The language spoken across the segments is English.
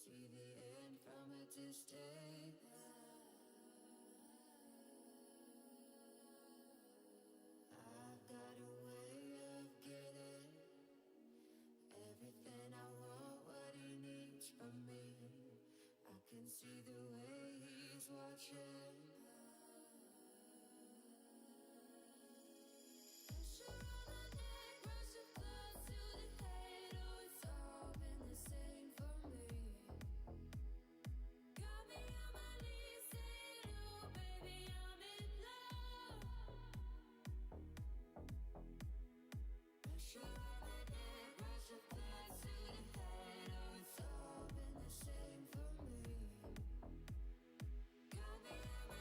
see the end from a distance. I've got a way of getting everything I want, what he needs from me. I can see the way he's watching. Pressure on my neck, rush of blood to the head. Oh, it's all been the same for me. Got me on my knees saying, oh baby, I'm in love. Pressure on my neck, rush of blood to the head. Oh, it's all been the same for me. Got me on my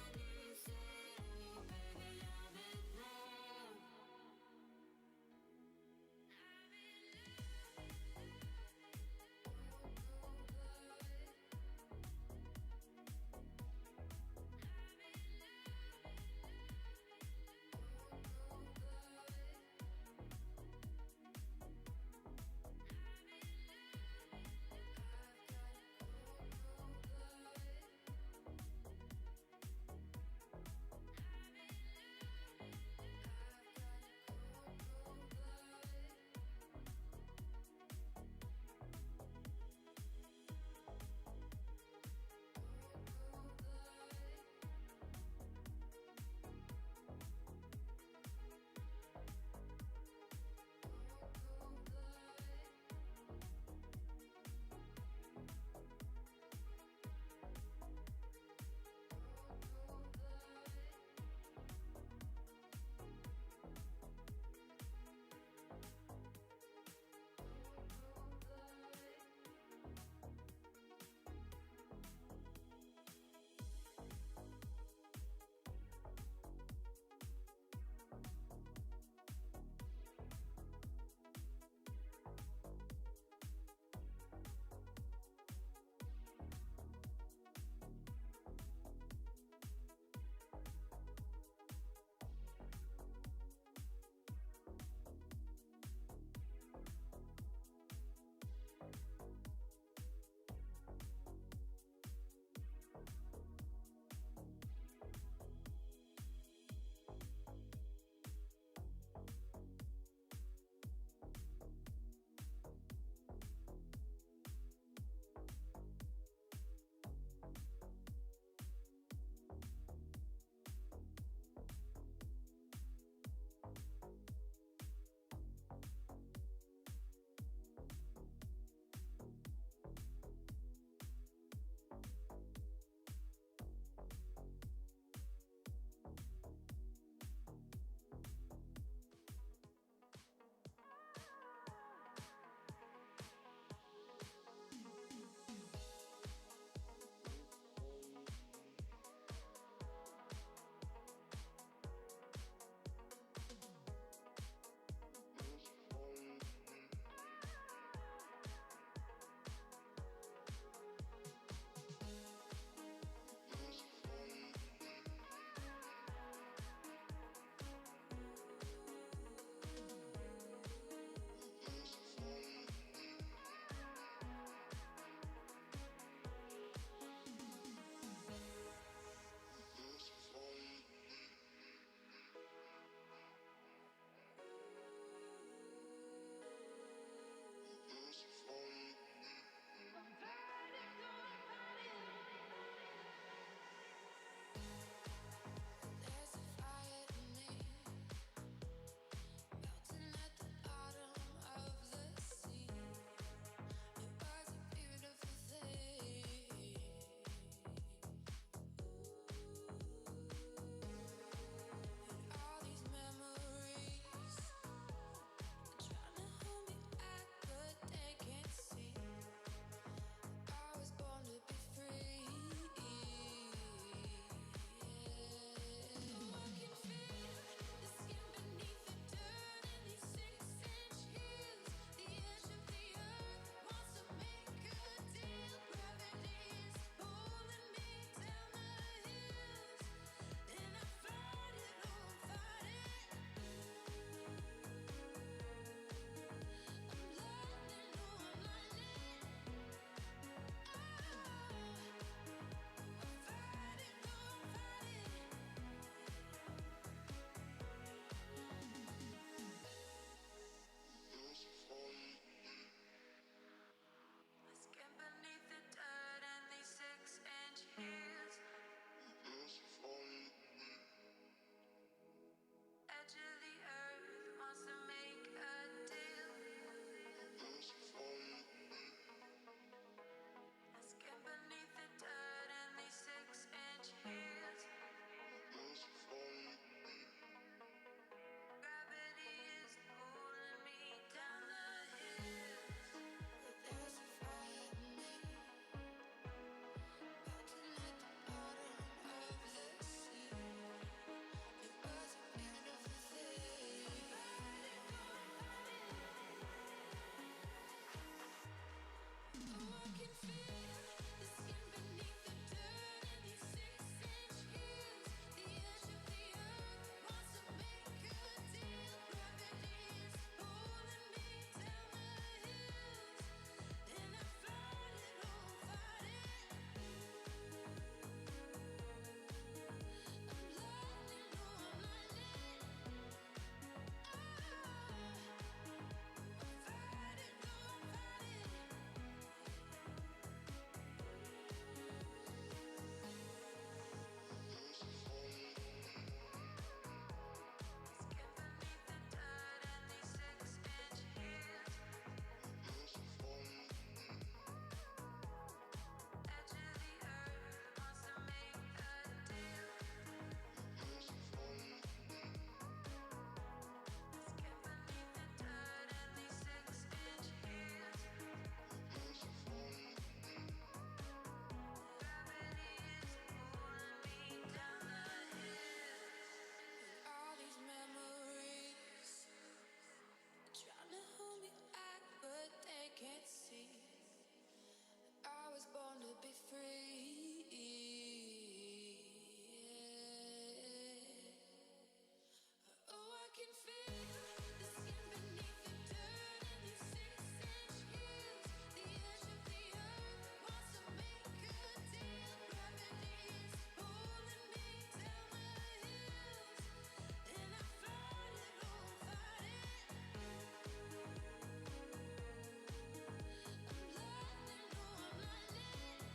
free. Oh, I can feel the skin beneath the dirt and these 6-inch heels. The edge of the earth wants to make a deal. Gravity is pulling me down the hills, and I fight it, oh, fight it. I'm lightning, oh, I'm lightning.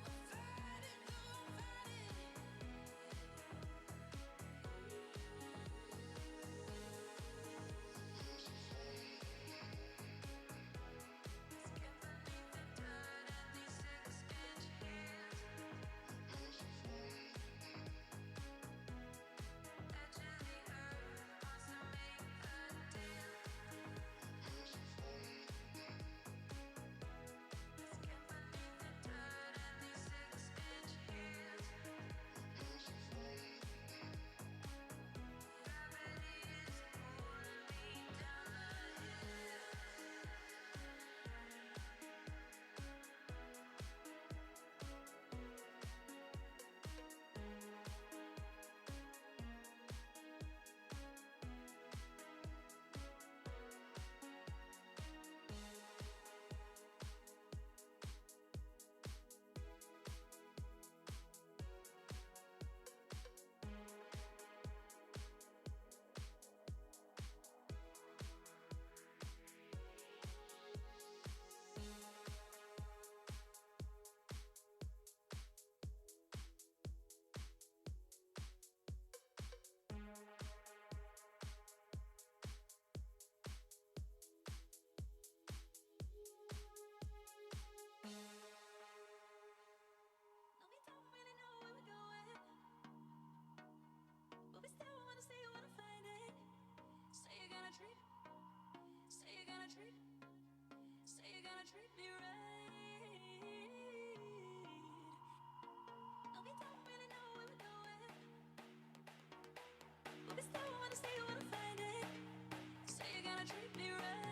I'm fighting, oh, I'm fighting. Skin beneath the dirt and these 6-inch heels. Edge of the earth wants to make a deal. Skin beneath the dirt and these 6-inch heels. Gravity is pulling me down the hill. No, we don't really know where we're going, but we still wanna say you wanna find it. Say you're gonna treat, say you're gonna treat, say you're gonna treat me right. No, we don't really know where we're going, but we still wanna say you wanna find it. Say you're gonna treat me right.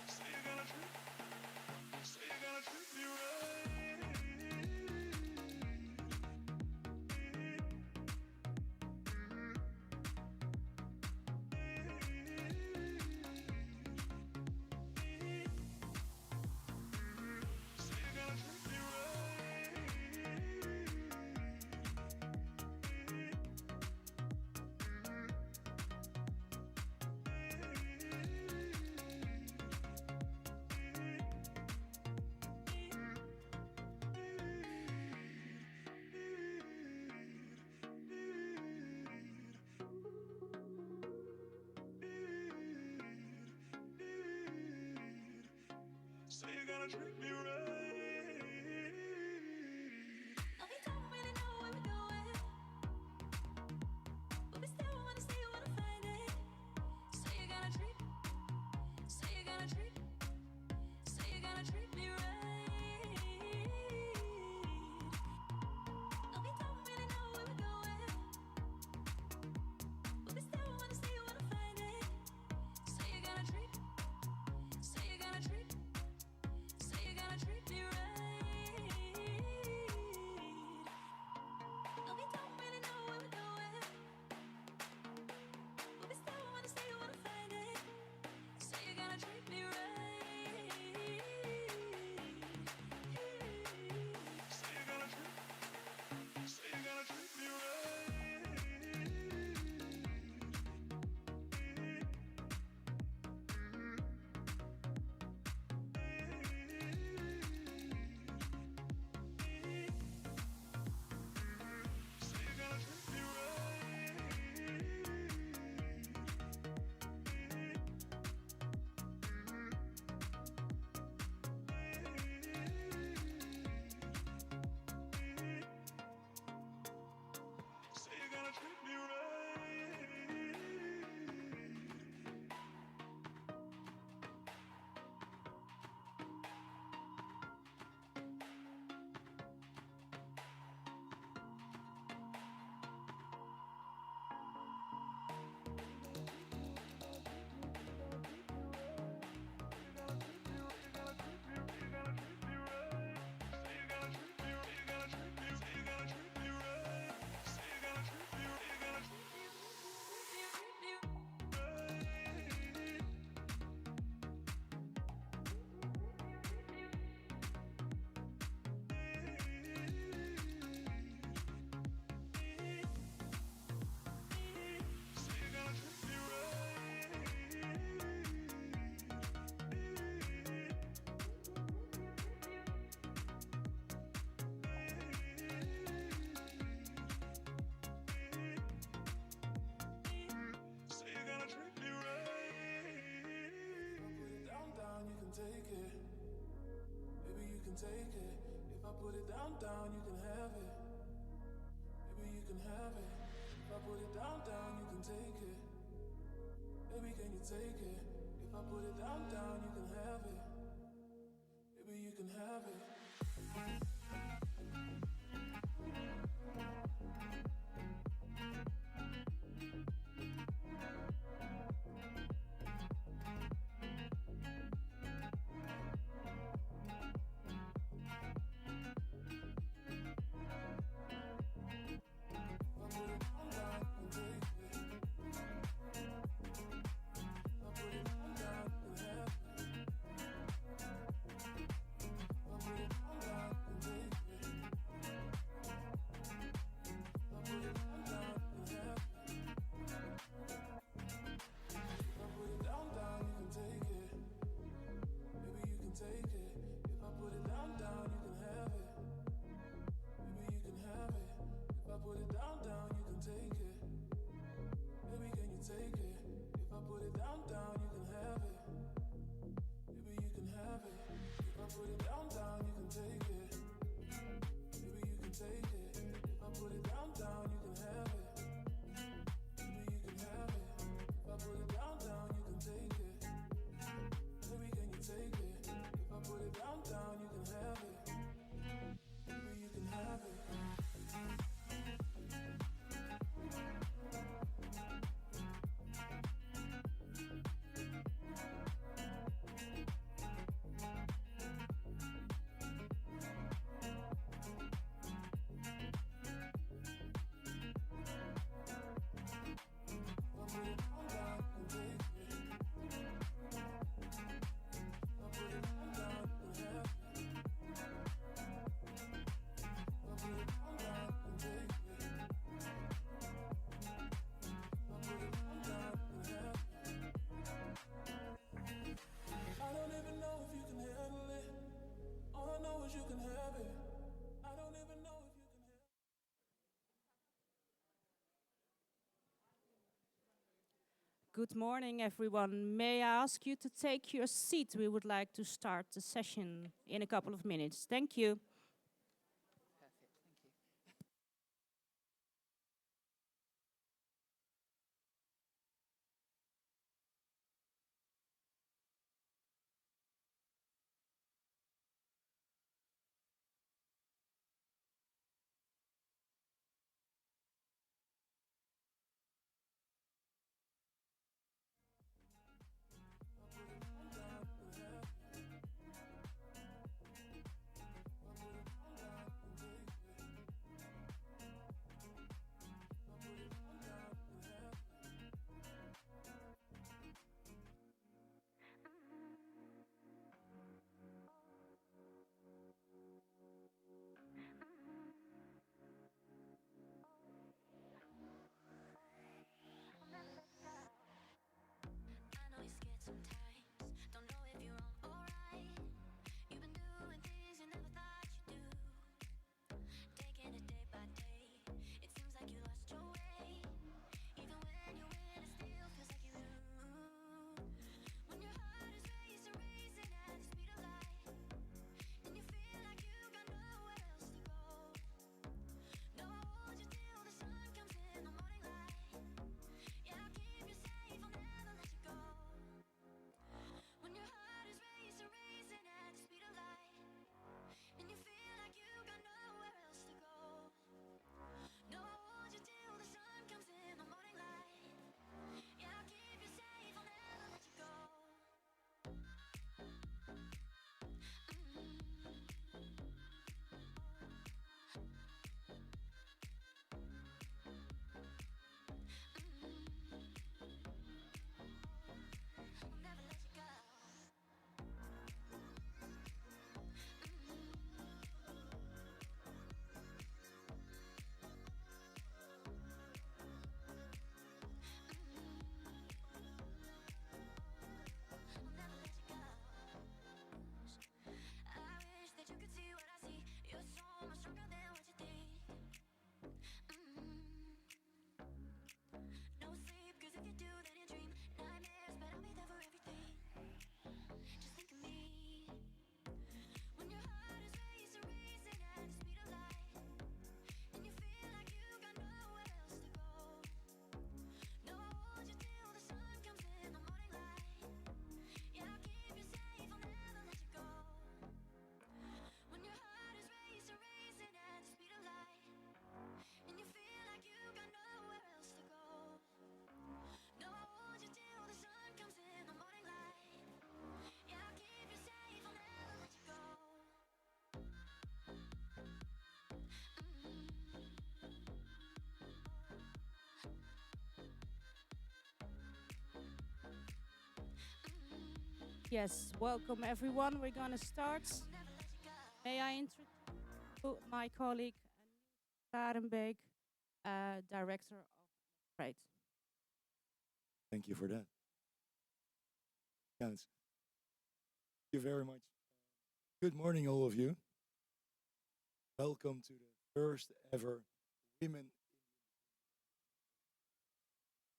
Say you're gonna treat, say you're gonna treat me right. Say you're gonna treat me Say you're gonna treat me right. No, we don't really know where we're going, but we still wanna say you wanna find it. Say you're gonna treat, say you're gonna treat, say you're gonna treat me right. No, we don't really know where we're going, but we still wanna say you wanna find it. Say you're gonna treat, say you're gonna treat, say you're gonna treat. can take it. If I put it down, down, you can have it. Baby, you can have it. If I put it down, down, you can take it. Baby, can you take it? If I put it down, down, you can have it. Baby, you can have it. Good morning, everyone. May I ask you to take your seat? We would like to start the session in a couple of minutes. Thank you. Perfect, thank you. Yes, welcome everyone. We're gonna start. May I introduce my colleague Klarenbeek, Director of Trade. Thank you for that. Yes, thank you very much. Good morning, all of you. Welcome to the first ever Women.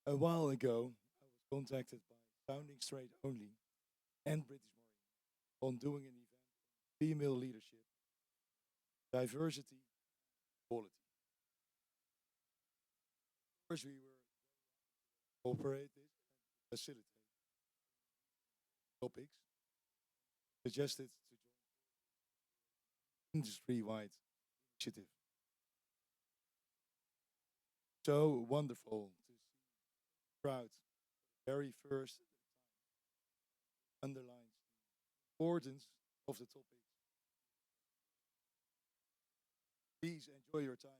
A while ago, I was contacted by Sounding Straight Only and British Marine on doing an event on female leadership, diversity, quality. Of course, we were cooperate this and facilitate topics, suggested to join industry-wide initiative. So wonderful to see crowd very first underlines the importance of the topic. Please enjoy your time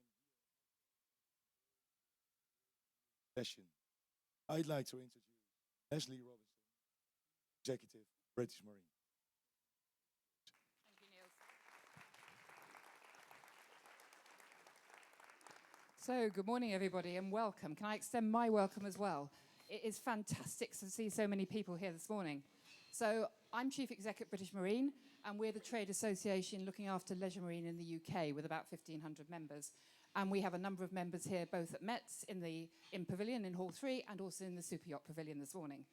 session. I'd like to introduce Leslie Robinson, Executive British Marine. Thank you, Niels. So, good morning, everybody, and welcome. Can I extend my welcome as well? It is fantastic to see so many people here this morning. So, I'm Chief Exec at British Marine, and we're the trade association looking after leisure marine in the UK with about 1,500 members. And we have a number of members here, both at METS in Pavilion in Hall 3 and also in the Super Yacht Pavilion this morning.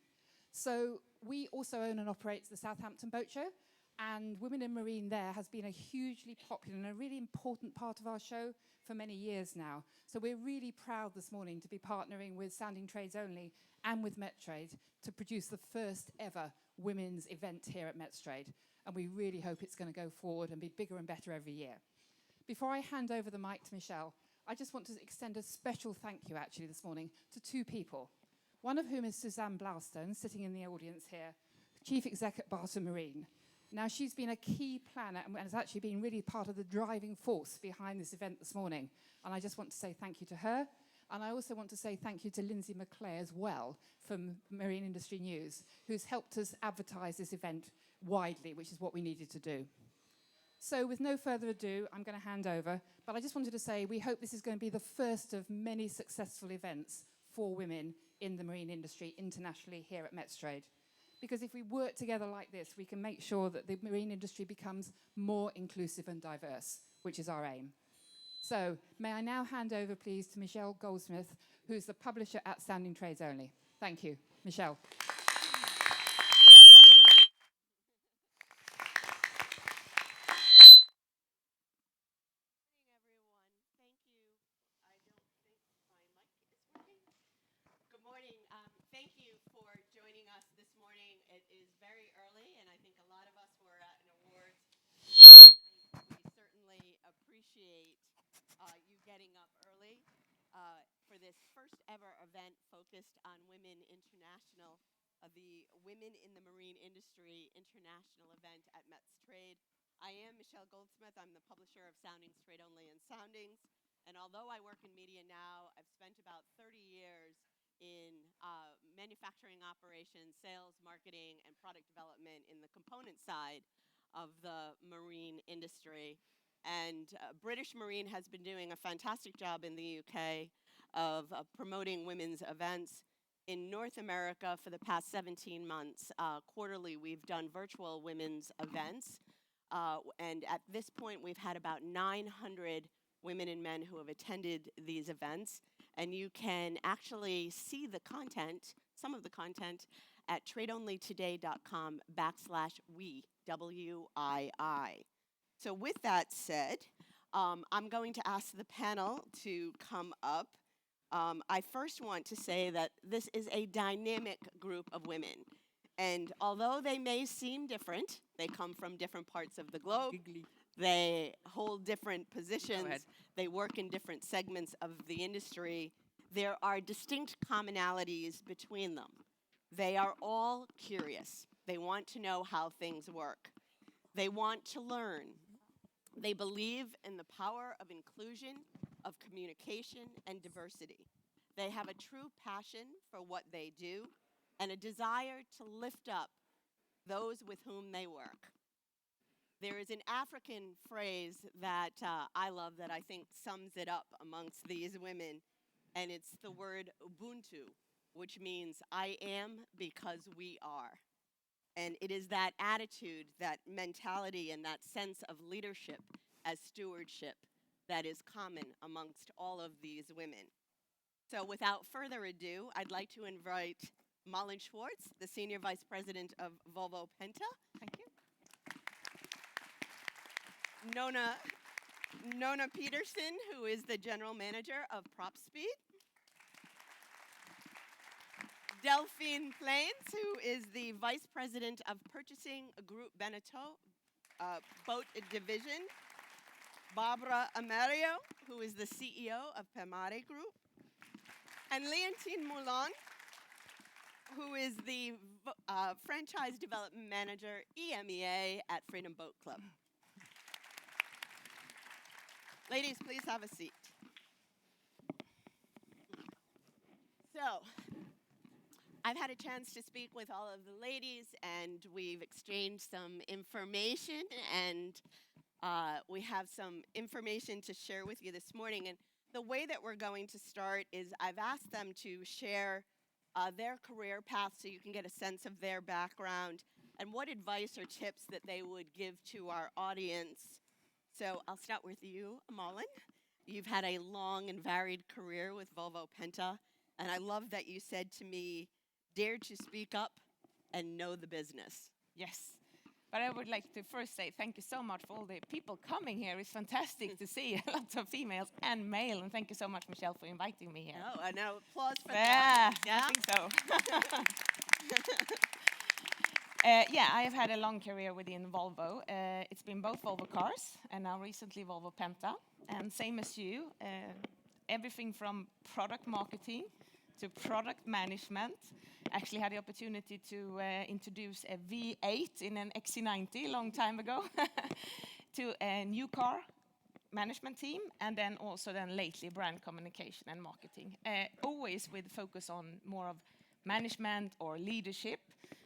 So we also own and operate the Southampton Boat Show, and Women in Marine there has been a hugely popular and a really important part of our show for many years now. So we're really proud this morning to be partnering with Sounding Trades Only and with METSTRADE to produce the first ever women's event here at METSTRADE. And we really hope it's going to go forward and be bigger and better every year. Before I hand over the mic to Michelle, I just want to extend a special thank you actually this morning to two people. One of whom is Suzanne Blaustone, sitting in the audience here, Chief Exec at Barton Marine. Now, she's been a key planner and has actually been really part of the driving force behind this event this morning. And I just want to say thank you to her. And I also want to say thank you to Lindsay McClay as well from Marine Industry News, who's helped us advertise this event widely, which is what we needed to do. So with no further ado, I'm going to hand over. But I just wanted to say we hope this is going to be the first of many successful events for women in the marine industry internationally here at METSTRADE. Because if we work together like this, we can make sure that the marine industry becomes more inclusive and diverse, which is our aim. So may I now hand over, please, to Michelle Goldsmith, who's the publisher at Sounding Trades Only. Thank you. Michelle. Morning, everyone. Thank you. I don't think my mic is working. Good morning. Thank you for joining us this morning. It is very early, and I think a lot of us were at an awards tonight. We certainly appreciate you getting up early for this first ever event focused on Women International, the Women in the Marine Industry International event at METSTRADE. I am Michelle Goldsmith. I'm the publisher of Sounding Straight Only and Soundings. And although I work in media now, I've spent about 30 years in manufacturing operations, sales, marketing, and product development in the component side of the marine industry. And British Marine has been doing a fantastic job in the UK of promoting women's events. In North America for the past 17 months, quarterly, we've done virtual women's events. And at this point, we've had about 900 women and men who have attended these events. And you can actually see the content, some of the content, at tradeonlytoday.com/we, W-I-I. So with that said, I'm going to ask the panel to come up. I first want to say that this is a dynamic group of women. And although they may seem different, they come from different parts of the globe. Giggly. They hold different Go positions. ahead. They work in different segments of the industry. There are distinct commonalities between them. They are all curious. They want to know how things work. They want to learn. They believe in the power of inclusion, of communication, and diversity. They have a true passion for what they do and a desire to lift up those with whom they work. There is an African phrase that I love that I think sums it up amongst these women, and it's the word Ubuntu, which means I am because we are. And it is that attitude, that mentality, and that sense of leadership as stewardship that is common amongst all of these women. So without further ado, I'd like to invite Malin Schwartz, the Senior Vice President of Volvo Penta. Thank you. Nona Peterson, who is the General Manager of PropSpeed. Delphine Plains, who is the Vice President of Purchasing Group Beneteau, Boat Division. Barbara Amerio, who is the CEO of Pemare Group. And Leontine Moulin, who is the Franchise Development Manager, EMEA, at Freedom Boat Club. Ladies, please have a seat. So, I've had a chance to speak with all of the ladies, and we've exchanged some information, and we have some information to share with you this morning. And the way that we're going to start is I've asked them to share their career path so you can get a sense of their background and what advice or tips that they would give to our audience. So I'll start with you, Malin. You've had a long and varied career with Volvo Penta, and I love that you said to me, dare to speak up and know the business. Yes. But I would like to first say thank you so much for all the people coming here. It's fantastic to see lots of females and male. And thank you so much, Michelle, for inviting me here. Oh, and now applause for Yeah, that. I think so. Yeah, I have had a long career within Volvo. It's been both Volvo Cars and now recently Volvo Penta. And same as you, everything from product marketing to product management. Actually had the opportunity to introduce a V8 in an XC90 a long time ago to a new car management team, and then also lately brand communication and marketing. Always with focus on more of management or leadership,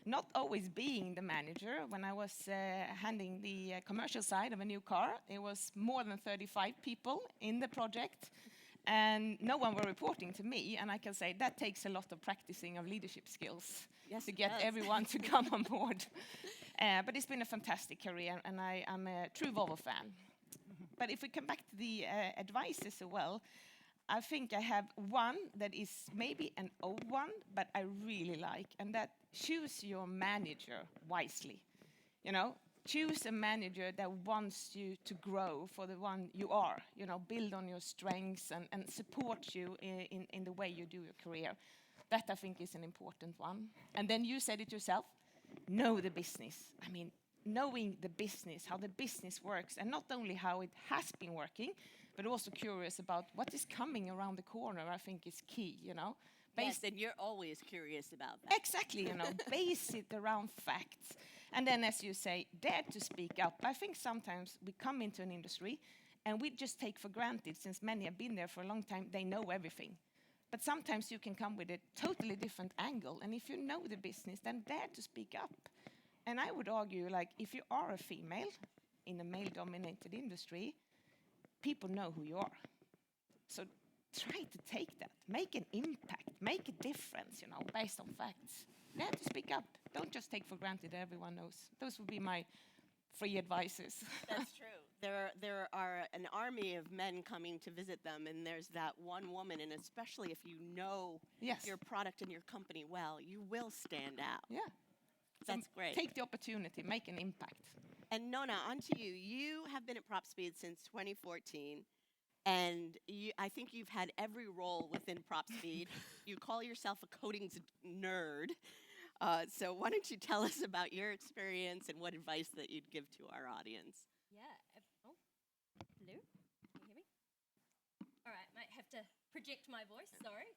not always being the manager. When I was handling the commercial side of a new car, it was more than 35 people in the project. And no one were reporting to me, and I can say that takes a lot of practicing of leadership skills to get everyone to come on board. But it's been a fantastic career, and I'm a true Volvo fan. But if we come back to the advice as well, I think I have one that is maybe an old one, but I really like, and that choose your manager wisely. You know, choose a manager that wants you to grow for the one you are, you know, build on your strengths and support you in the way you do your career. That I think is an important one. And then you said it yourself, know the business. I mean, knowing the business, how the business works, and not only how it has been working, but also curious about what is coming around the corner, I think is key, you know. Yes, and you're always curious about that. Exactly, you know, base it around facts. And then, as you say, dare to speak up. I think sometimes we come into an industry and we just take for granted, since many have been there for a long time, they know everything. But sometimes you can come with a totally different angle. And if you know the business, then dare to speak up. And I would argue, like, if you are a female in a male-dominated industry, people know who you are. So try to take that, make an impact, make a difference, you know, based on facts. Dare to speak up. Don't just take for granted that everyone knows. Those would be my 3 advices. That's true. There are an army of men coming to visit them, and there's that one woman, and especially if you know your product and your company well, you will stand out. Yeah. That's great. Take the opportunity, make an impact. And Nona, on to you. You have been at PropSpeed since 2014, and I think you've had every role within PropSpeed. You call yourself a coatings nerd. So why don't you tell us about your experience and what advice that you'd give to our audience? Yeah. Oh, hello. Can you hear me? All right. Might have to project my voice. Sorry.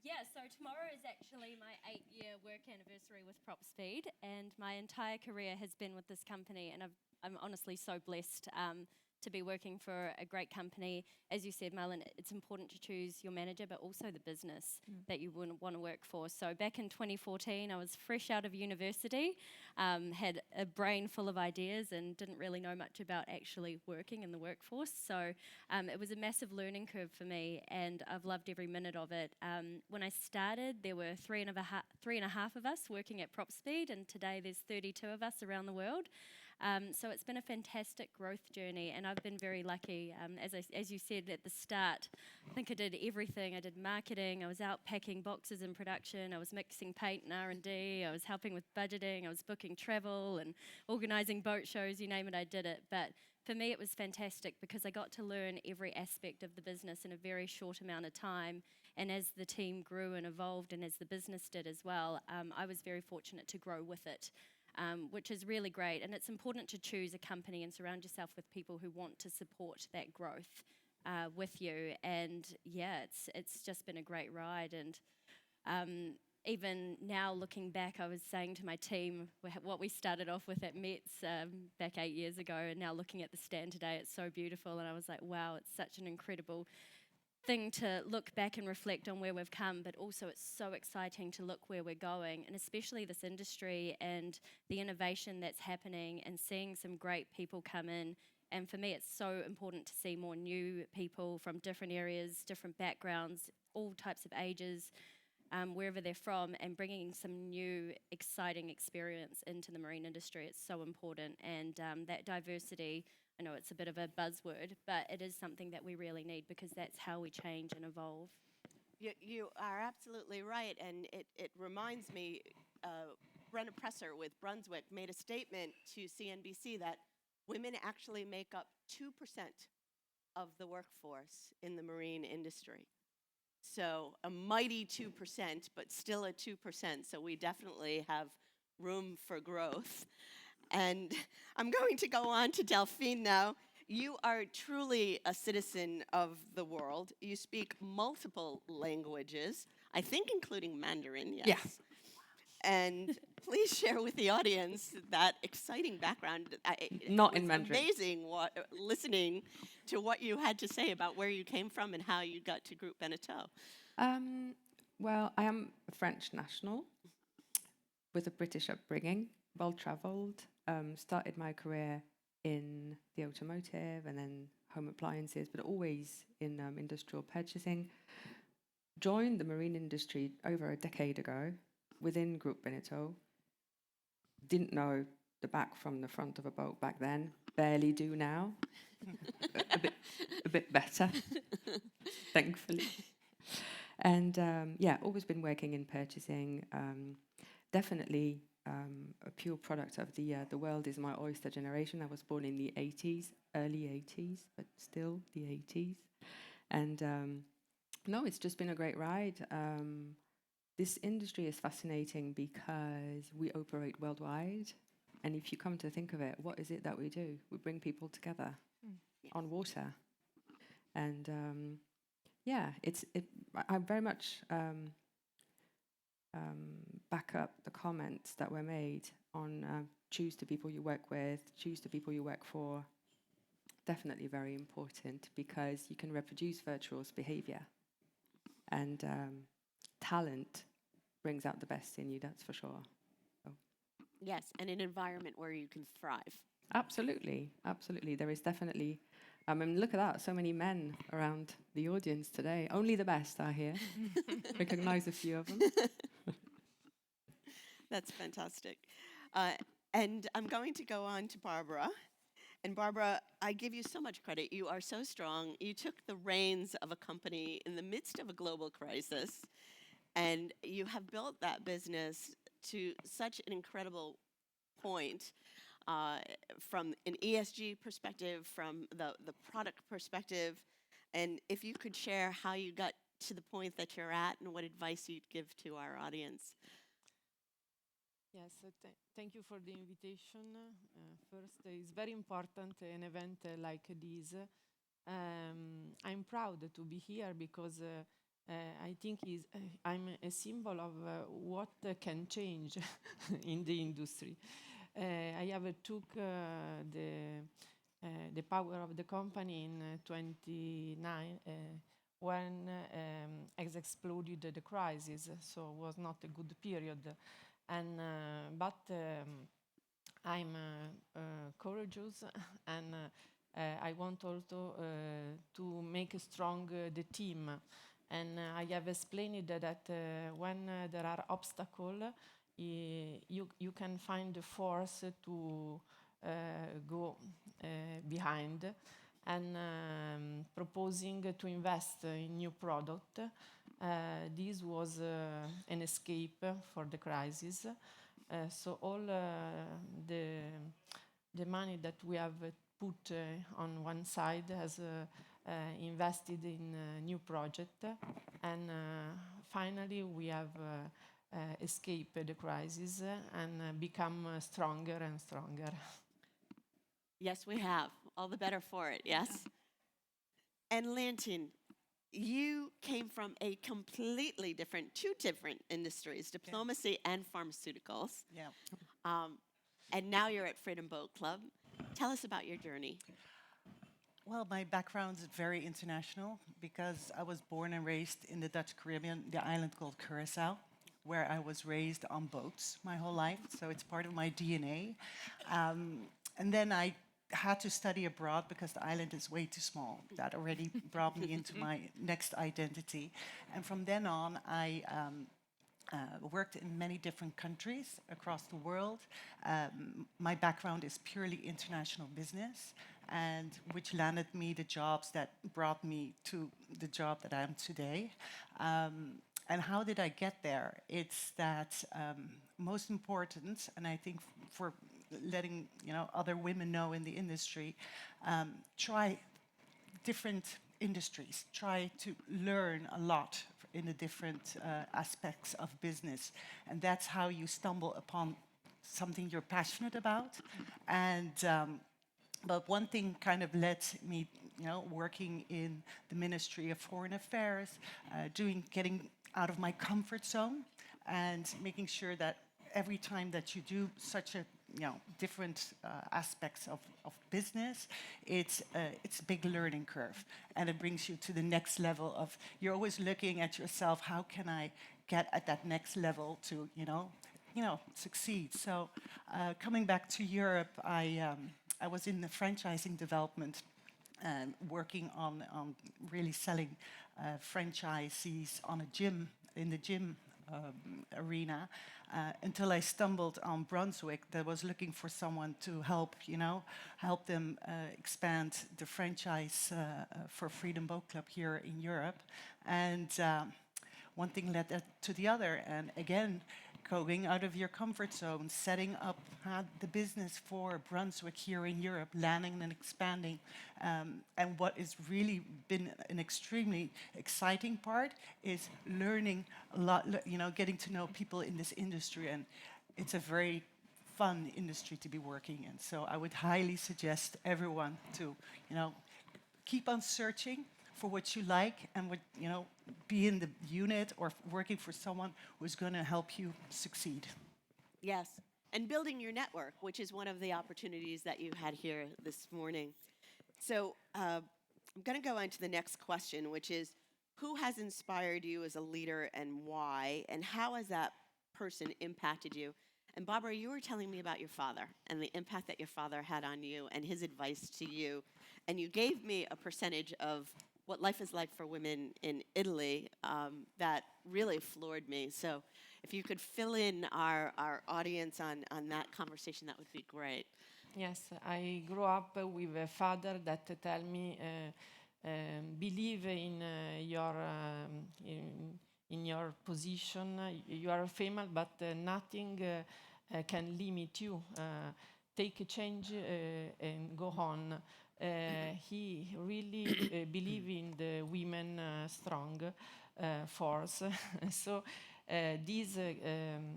Yeah. So tomorrow is actually my 8-year work anniversary with PropSpeed, and my entire career has been with this company, and I'm honestly so blessed to be working for a great company. As you said, Marlon, it's important to choose your manager, but also the business that you want to work for. So back in 2014, I was fresh out of university, had a brain full of ideas and didn't really know much about actually working in the workforce. So it was a massive learning curve for me, and I've loved every minute of it. When I started, there were three and a half of us working at PropSpeed, and today there's 32 of us around the world. So it's been a fantastic growth journey, and I've been very lucky. As you said at the start, I think I did everything. I did marketing, I was out packing boxes in production, I was mixing paint and R&D, I was helping with budgeting, I was booking travel and organising boat shows, you name it, I did it. But for me, it was fantastic because I got to learn every aspect of the business in a very short amount of time. And as the team grew and evolved, and as the business did as well, I was very fortunate to grow with it. Which is really great. And it's important to choose a company and surround yourself with people who want to support that growth with you. And yeah, it's just been a great ride. And even now looking back, I was saying to my team what we started off with at METS back 8 years ago, and now looking at the stand today, it's so beautiful. And I was like, wow, it's such an incredible thing to look back and reflect on where we've come, but also it's so exciting to look where we're going, and especially this industry and the innovation that's happening and seeing some great people come in. And for me, it's so important to see more new people from different areas, different backgrounds, all types of ages, wherever they're from, and bringing some new, exciting experience into the marine industry. It's so important, and that diversity, I know it's a bit of a buzzword, but it is something that we really need because that's how we change and evolve. You are absolutely right, and it reminds me, Brenna Presser with Brunswick made a statement to CNBC that women actually make up 2% of the workforce in the marine industry. So a mighty 2%, but still a 2%, so we definitely have room for growth. And I'm going to go on to Delphine now. You are truly a citizen of the world. You speak multiple languages, I think including Mandarin, yes? Yeah. And please share with the audience that exciting background. Not it in was Mandarin. amazing listening to what you had to say about where you came from and how you got to Groupe Beneteau. Well, I am a French national with a British upbringing, well-travelled. Started my career in the automotive and then home appliances, but always in industrial purchasing. Joined the marine industry over a decade ago within Groupe Beneteau. Didn't know the back from the front of a boat back then. Barely do now. a bit better, thankfully. And yeah, always been working in purchasing. Definitely a pure product of the world is my oyster generation. I was born in the 80s, early 80s, but still the 80s. And no, it's just been a great ride. This industry is fascinating because we operate worldwide. And if you come to think of it, what is it that we do? We bring people together on water. And yeah, I very much back up the comments that were made on choose the people you work with, choose the people you work for. Definitely very important because you can reproduce virtuous behavior. And talent brings out the best in you, that's for sure. So. Yes, and an environment where you can thrive. Absolutely, absolutely. There is definitely, I mean, look at that, so many men around the audience today. Only the best are here. Recognize a few of them. That's fantastic. And I'm going to go on to Barbara. And Barbara, I give you so much credit. You are so strong. You took the reins of a company in the midst of a global crisis, and you have built that business to such an incredible point from an ESG perspective, from the product perspective. And if you could share how you got to the point that you're at and what advice you'd give to our audience. Yes, thank you for the invitation. First, it's very important an event like this. I'm proud to be here because I think I'm a symbol of what can change in the industry. I have took the the power of the company in 29 when has exploded the crisis. So was not a good period, and but I'm courageous and I want also to make strong the team. And I have explained that when there are obstacles, you can find the force to go behind and proposing to invest in new product. This was an escape for the crisis. So all the money that we have put on one side has invested in a new project, and finally we have escaped the crisis and become stronger and stronger. Yes, we have. All the better for it, yes? And Lantin, you came from a completely different, two different industries, diplomacy and pharmaceuticals. Yeah. And now you're at Freedom Boat Club. Tell us about your journey. Well, my background is very international because I was born and raised in the Dutch Caribbean, the island called Curaçao, where I was raised on boats my whole life. So it's part of my DNA. And then I had to study abroad because the island is way too small. That already brought me into my next identity. And from then on, I worked in many different countries across the world. My background is purely international business, and which landed me the jobs that brought me to the job that I am today. And how did I get there? It's that most important, and I think for letting other women know in the industry, try different industries. Try to learn a lot in the different aspects of business, and that's how you stumble upon something you're passionate about. And but one thing kind of led me, working in the Ministry of Foreign Affairs, getting out of my comfort zone, and making sure that every time that you do such a different aspects of business, it's a big learning curve, and it brings you to the next level of, you're always looking at yourself, how can I get at that next level to succeed. So coming back to Europe, I was in the franchising development, working on really selling franchisees in the gym arena, until I stumbled on Brunswick that was looking for someone to help them expand the franchise for Freedom Boat Club here in Europe. And one thing led to the other, and again, going out of your comfort zone, setting up the business for Brunswick here in Europe, landing and expanding. And what has really been an extremely exciting part is learning a lot, getting to know people in this industry. And it's a very fun industry to be working in. So I would highly suggest everyone to, keep on searching for what you like, and be in the unit or working for someone who's going to help you succeed. Yes, and building your network, which is one of the opportunities that you had here this morning. So I'm going to go on to the next question, which is, who has inspired you as a leader and why, and how has that person impacted you? And Barbara, you were telling me about your father and the impact that your father had on you and his advice to you. And you gave me a percentage of what life is like for women in Italy that really floored me. So if you could fill in our audience on that conversation, that would be great. Yes, I grew up with a father that tell me, believe in your position. You are famous, but nothing can limit you. Take a change and go on. He really believe in the women strong force. So this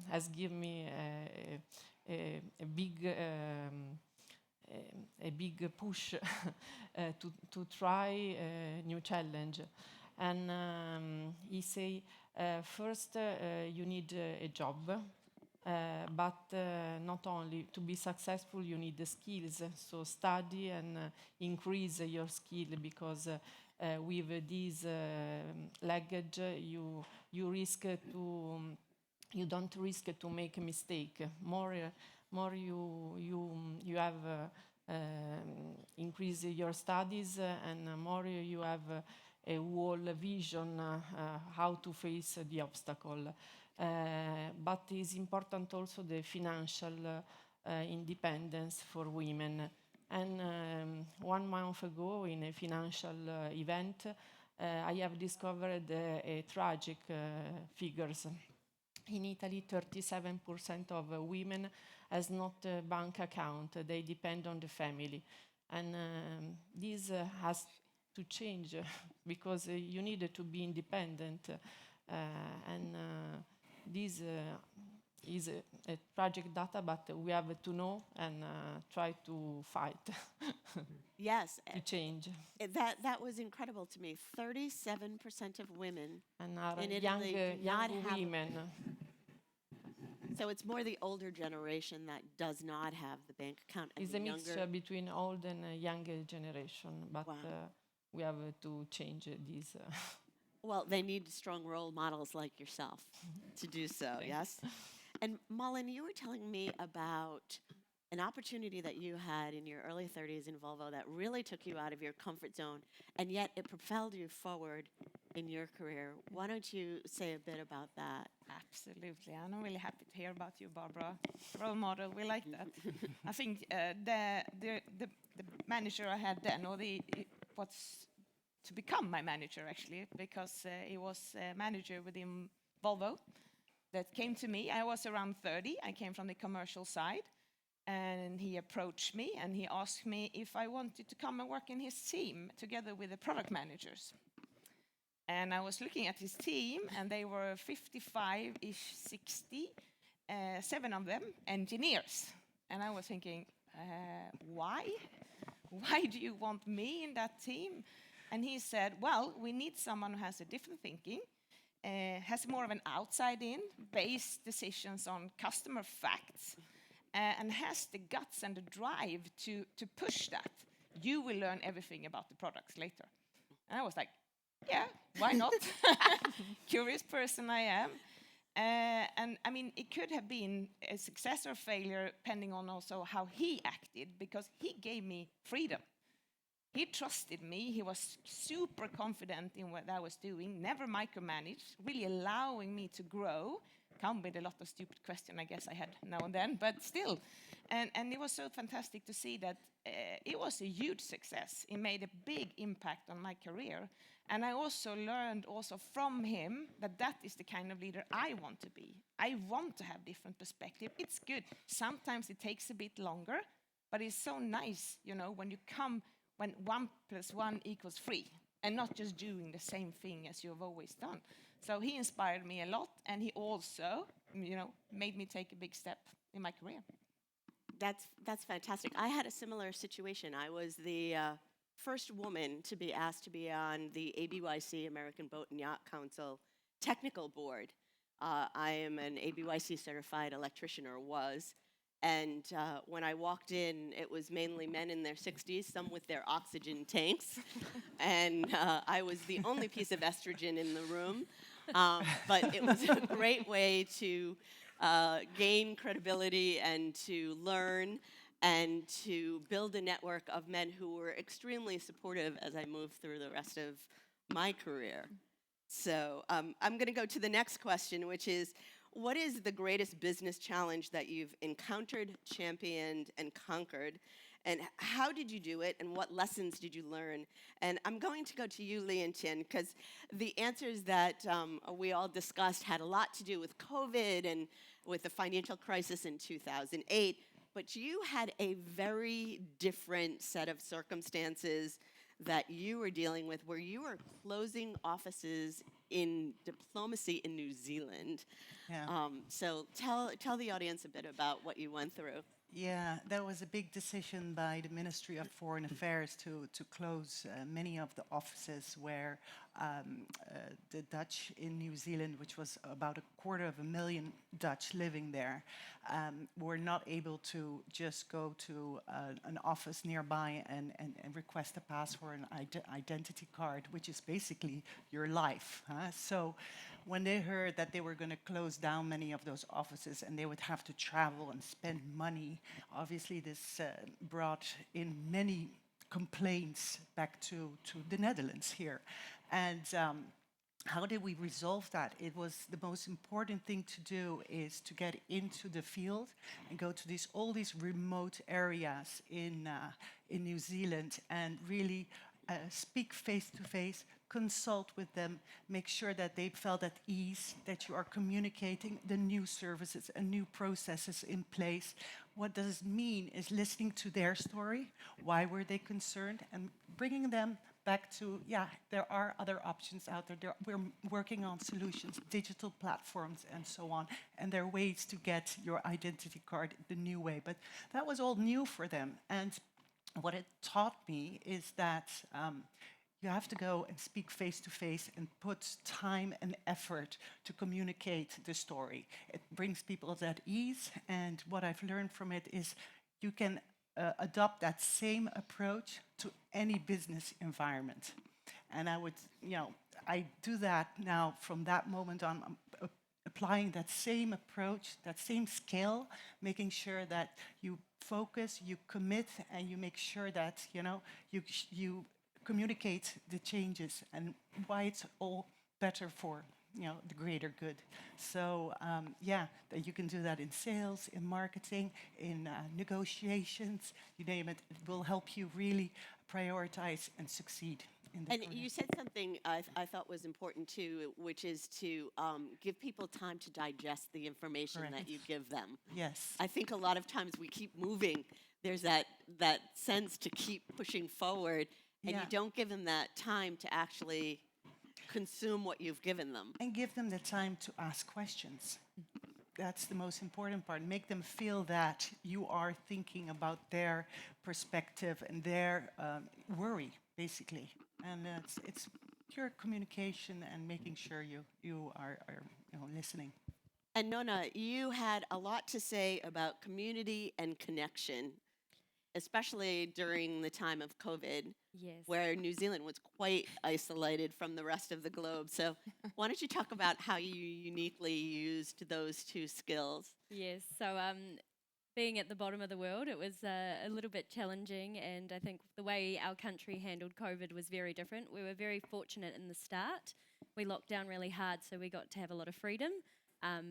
has given me a big push to try a new challenge. And he say, first you need a job. But not only to be successful, you need the skills. So study and increase your skill because with this luggage, you risk to you don't risk to make a mistake. More you have increase your studies and more you have a whole vision how to face the obstacle. But it's important also the financial independence for women. And 1 month ago, in a financial event, I have discovered a tragic figures. In Italy, 37% of women has not a bank account. They depend on the family. And this has to change because you need to be independent. And this is a tragic data, but we have to know and try to fight Yes, to change. that was incredible to me. 37% of women And our in young, Italy do not young have. women. So it's more the older generation that does not have the bank account, and It's the a younger. mixture between old and younger generation, but Wow. we have to change this. Well, they need strong role models like yourself to do so. Yes. And Mullen, you were telling me about an opportunity that you had in your early 30s in Volvo that really took you out of your comfort zone, and yet it propelled you forward in your career. Why don't you say a bit about that? Absolutely. I'm really happy to hear about you, Barbara. Role model, we like that. I think the manager I had then, or what's to become my manager actually, because he was a manager within Volvo that came to me. I was around 30. I came from the commercial side. And he approached me and he asked me if I wanted to come and work in his team together with the product managers. And I was looking at his team, and they were 55-ish, 60, 7 of them engineers. And I was thinking, why? Why do you want me in that team? And he said, well, we need someone who has a different thinking, has more of an outside-in, based decisions on customer facts, and has the guts and the drive to push that. You will learn everything about the products later. And I was like, yeah, why not? Curious person I am. And I mean, it could have been a success or failure depending on also how he acted, because he gave me freedom. He trusted me. He was super confident in what I was doing, never micromanaged, really allowing me to grow. Come with a lot of stupid questions, I guess I had now and then, but still. And it was so fantastic to see that it was a huge success. It made a big impact on my career. And I also learned also from him that that is the kind of leader I want to be. I want to have different perspective. It's good. Sometimes it takes a bit longer, but it's so nice, you know, when 1 + 1 = 3, and not just doing the same thing as you've always done. So he inspired me a lot, and he also, you know, made me take a big step in my career. That's fantastic. I had a similar situation. I was the first woman to be asked to be on the ABYC, American Boat and Yacht Council, technical board. I am an ABYC certified electrician, or was. And when I walked in, it was mainly men in their 60s, some with their oxygen tanks. And I was the only piece of estrogen in the room. But it was a great way to gain credibility and to learn and to build a network of men who were extremely supportive as I moved through the rest of my career. So I'm going to go to the next question, which is, what is the greatest business challenge that you've encountered, championed, and conquered? And how did you do it, and what lessons did you learn? And I'm going to go to you, Leontien, because the answers that we all discussed had a lot to do with COVID and with the financial crisis in 2008, but you had a very different set of circumstances that you were dealing with, where you were closing offices in diplomacy in New Zealand. Yeah. So tell the audience a bit about what you went through. Yeah, that was a big decision by the Ministry of Foreign Affairs to close many of the offices where the Dutch in New Zealand, which was about 250,000 Dutch living there, were not able to just go to an office nearby and request a pass or an identity card, which is basically your life. Huh? So when they heard that they were going to close down many of those offices and they would have to travel and spend money, obviously this brought in many complaints back to the Netherlands here. And how did we resolve that? It was the most important thing to do is to get into the field and go to all these remote areas in New Zealand and really speak face to face, consult with them, make sure that they felt at ease, that you are communicating the new services and new processes in place. What does it mean is listening to their story, why were they concerned, and bringing them back to, yeah, there are other options out there. We're working on solutions, digital platforms, and so on, and there are ways to get your identity card the new way. But that was all new for them. And what it taught me is that you have to go and speak face to face and put time and effort to communicate the story. It brings people at ease, and what I've learned from it is you can adopt that same approach to any business environment. And I do that now from that moment on. I'm applying that same approach, that same skill, making sure that you focus, you commit, and you make sure that you communicate the changes and why it's all better for the greater good. So that you can do that in sales, in marketing, in negotiations, you name it. It will help you really prioritize and succeed. And you said something I thought was important too, which is to give people time to digest the information that you give them. Yes. I think a lot of times we keep moving. There's that sense to keep pushing forward, and you don't give them that time to actually consume what you've given them. And give them the time to ask questions. That's the most important part. Make them feel that you are thinking about their perspective and their worry, basically. And it's pure communication and making sure you are listening. And Nona, you had a lot to say about community and connection, especially during the time of COVID, where New Zealand was quite isolated from the rest of the globe. So why don't you talk about how you uniquely used those two skills? Yes, so being at the bottom of the world, it was a little bit challenging, and I think the way our country handled COVID was very different. We were very fortunate in the start. We locked down really hard, so we got to have a lot of freedom,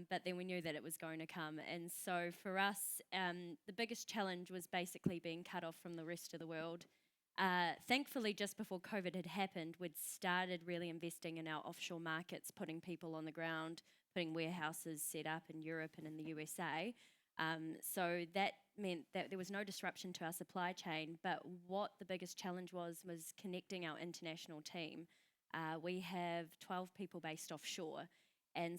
but then we knew that it was going to come. And so for us, the biggest challenge was basically being cut off from the rest of the world. Thankfully, just before COVID had happened, we'd started really investing in our offshore markets, putting people on the ground, putting warehouses set up in Europe and in the USA. So that meant that there was no disruption to our supply chain, but what the biggest challenge was connecting our international team. We have 12 people based offshore, and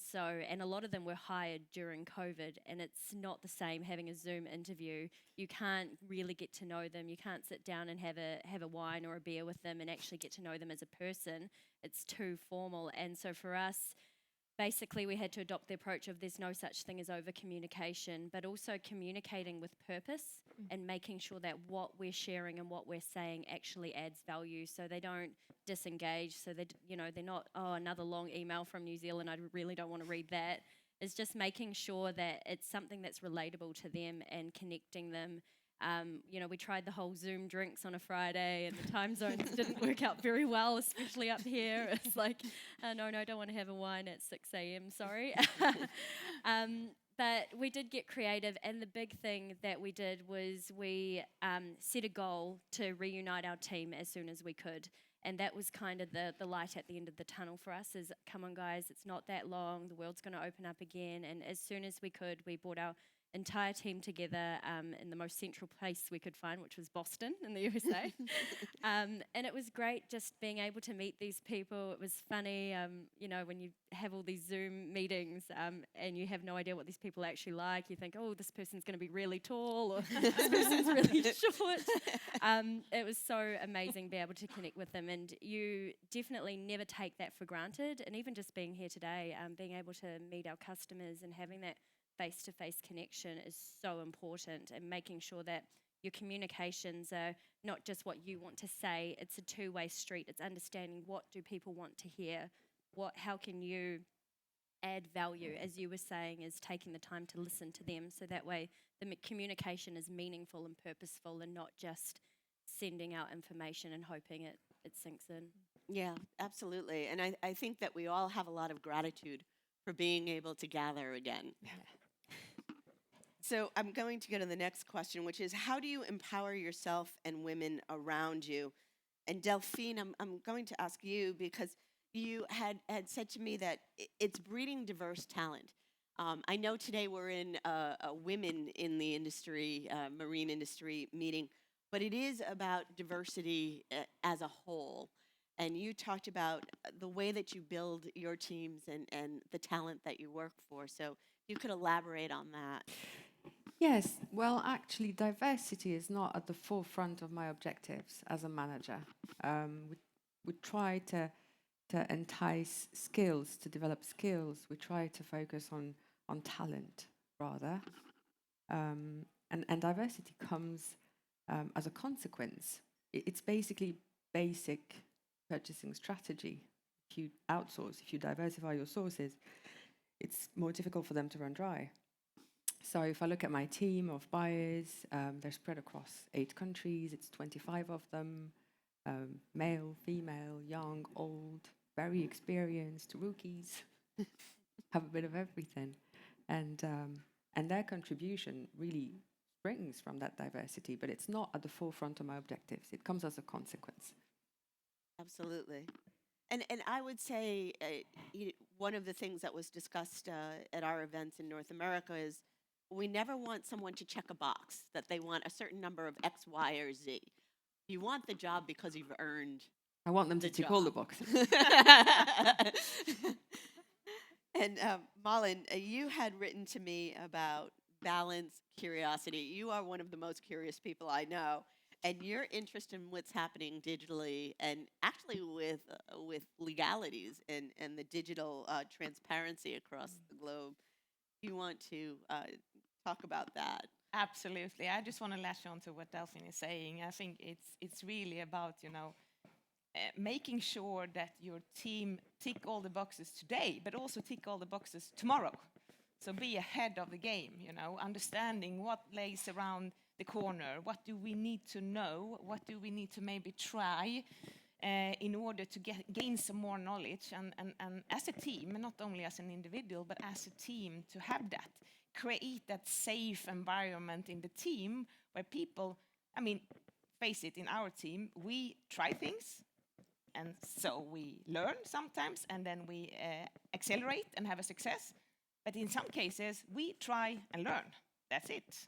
a lot of them were hired during COVID, and it's not the same having a Zoom interview. You can't really get to know them. You can't sit down and have a wine or a beer with them and actually get to know them as a person. It's too formal, and so for us, basically, we had to adopt the approach of there's no such thing as over-communication, but also communicating with purpose and making sure that what we're sharing and what we're saying actually adds value, so they don't disengage, so they're not, another long email from New Zealand, I really don't want to read that. It's just making sure that it's something that's relatable to them and connecting them. We tried the whole Zoom drinks on a Friday, and the time zones didn't work out very well, especially up here. It's like, no, I don't want to have a wine at 6 a.m., sorry. But we did get creative, and the big thing that we did was we set a goal to reunite our team as soon as we could. And that was kind of the light at the end of the tunnel for us is, come on, guys, it's not that long. The world's going to open up again. And as soon as we could, we brought our entire team together in the most central place we could find, which was Boston in the USA. And it was great just being able to meet these people. It was funny, you know, when you have all these Zoom meetings and you have no idea what these people actually like. You think, oh, this person's going to be really tall or this person's really short. It was so amazing to be able to connect with them, and you definitely never take that for granted. And even just being here today, being able to meet our customers and having that face-to-face connection is so important, and making sure that your communications are not just what you want to say. It's a two-way street. It's understanding what do people want to hear, how can you add value, as you were saying, is taking the time to listen to them, so that way the communication is meaningful and purposeful and not just sending out information and hoping it sinks in. Yeah, absolutely. And I think that we all have a lot of gratitude for being able to gather again. So I'm going to go to the next question, which is, how do you empower yourself and women around you? And Delphine, I'm going to ask you, because you had said to me that it's breeding diverse talent. I know today we're in a women in the industry, marine industry meeting, but it is about diversity as a whole. And you talked about the way that you build your teams and the talent that you work for. So you could elaborate on that. Yes, well, actually, diversity is not at the forefront of my objectives as a manager. We try to entice skills, to develop skills. We try to focus on talent, rather. And diversity comes as a consequence. It's basically basic purchasing strategy. If you outsource, if you diversify your sources, it's more difficult for them to run dry. So if I look at my team of buyers, they're spread across 8 countries. It's 25 of them, male, female, young, old, very experienced, rookies, have a bit of everything. And their contribution really springs from that diversity, but it's not at the forefront of my objectives. It comes as a consequence. Absolutely. And I would say one of the things that was discussed at our events in North America is we never want someone to check a box that they want a certain number of X, Y, or Z. You want the job because you've earned. I want them to tick all the boxes. And Malin, you had written to me about balance, curiosity. You are one of the most curious people I know. And your interest in what's happening digitally and actually with legalities and the digital transparency across the globe. You want to talk about that? Absolutely. I just want to latch on to what Delphine is saying. I think it's really about, making sure that your team tick all the boxes today, but also tick all the boxes tomorrow. So be ahead of the game, understanding what lays around the corner. What do we need to know? What do we need to maybe try in order to gain some more knowledge? And as a team, not only as an individual, but as a team, to have that, create that safe environment in the team where people, face it, in our team, we try things. And so we learn sometimes, and then we accelerate and have a success. But in some cases, we try and learn. That's it.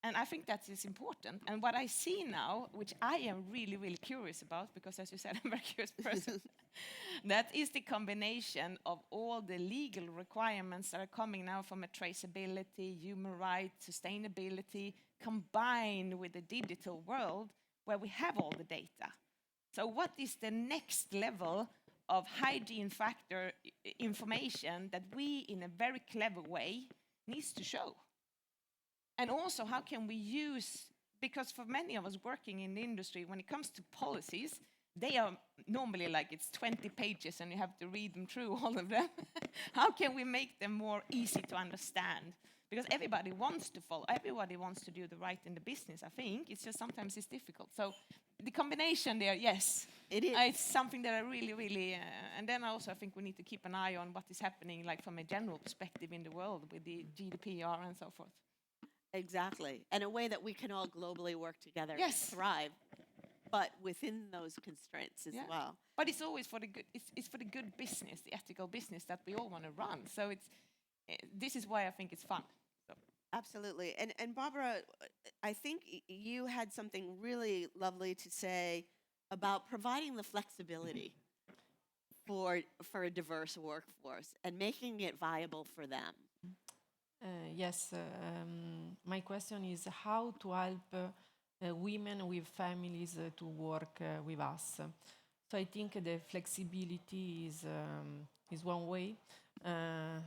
And I think that is important. And what I see now, which I am really, really curious about, because as you said, I'm a very curious person, that is the combination of all the legal requirements that are coming now from a traceability, human rights, sustainability, combined with the digital world where we have all the data. So what is the next level of hygiene factor information that we, in a very clever way, needs to show? And also, how can we use, because for many of us working in the industry, when it comes to policies, they are normally like it's 20 pages and you have to read them through, all of them. How can we make them more easy to understand? Because everybody wants to follow, everybody wants to do the right in the business, I think. It's just sometimes it's difficult. So the combination there, yes. It is. It's something that I really, really, and then also I think we need to keep an eye on what is happening like from a general perspective in the world with the GDPR and so forth. Exactly. And a way that we can all globally work together and Yes. thrive, but within those constraints as well. But it's always for the good, it's for the good business, the ethical business that we all want to run. So this is why I think it's fun. So. Absolutely. And Barbara, I think you had something really lovely to say about providing the flexibility for a diverse workforce and making it viable for them. Yes, my question is how to help women with families to work with us. So I think the flexibility is one way.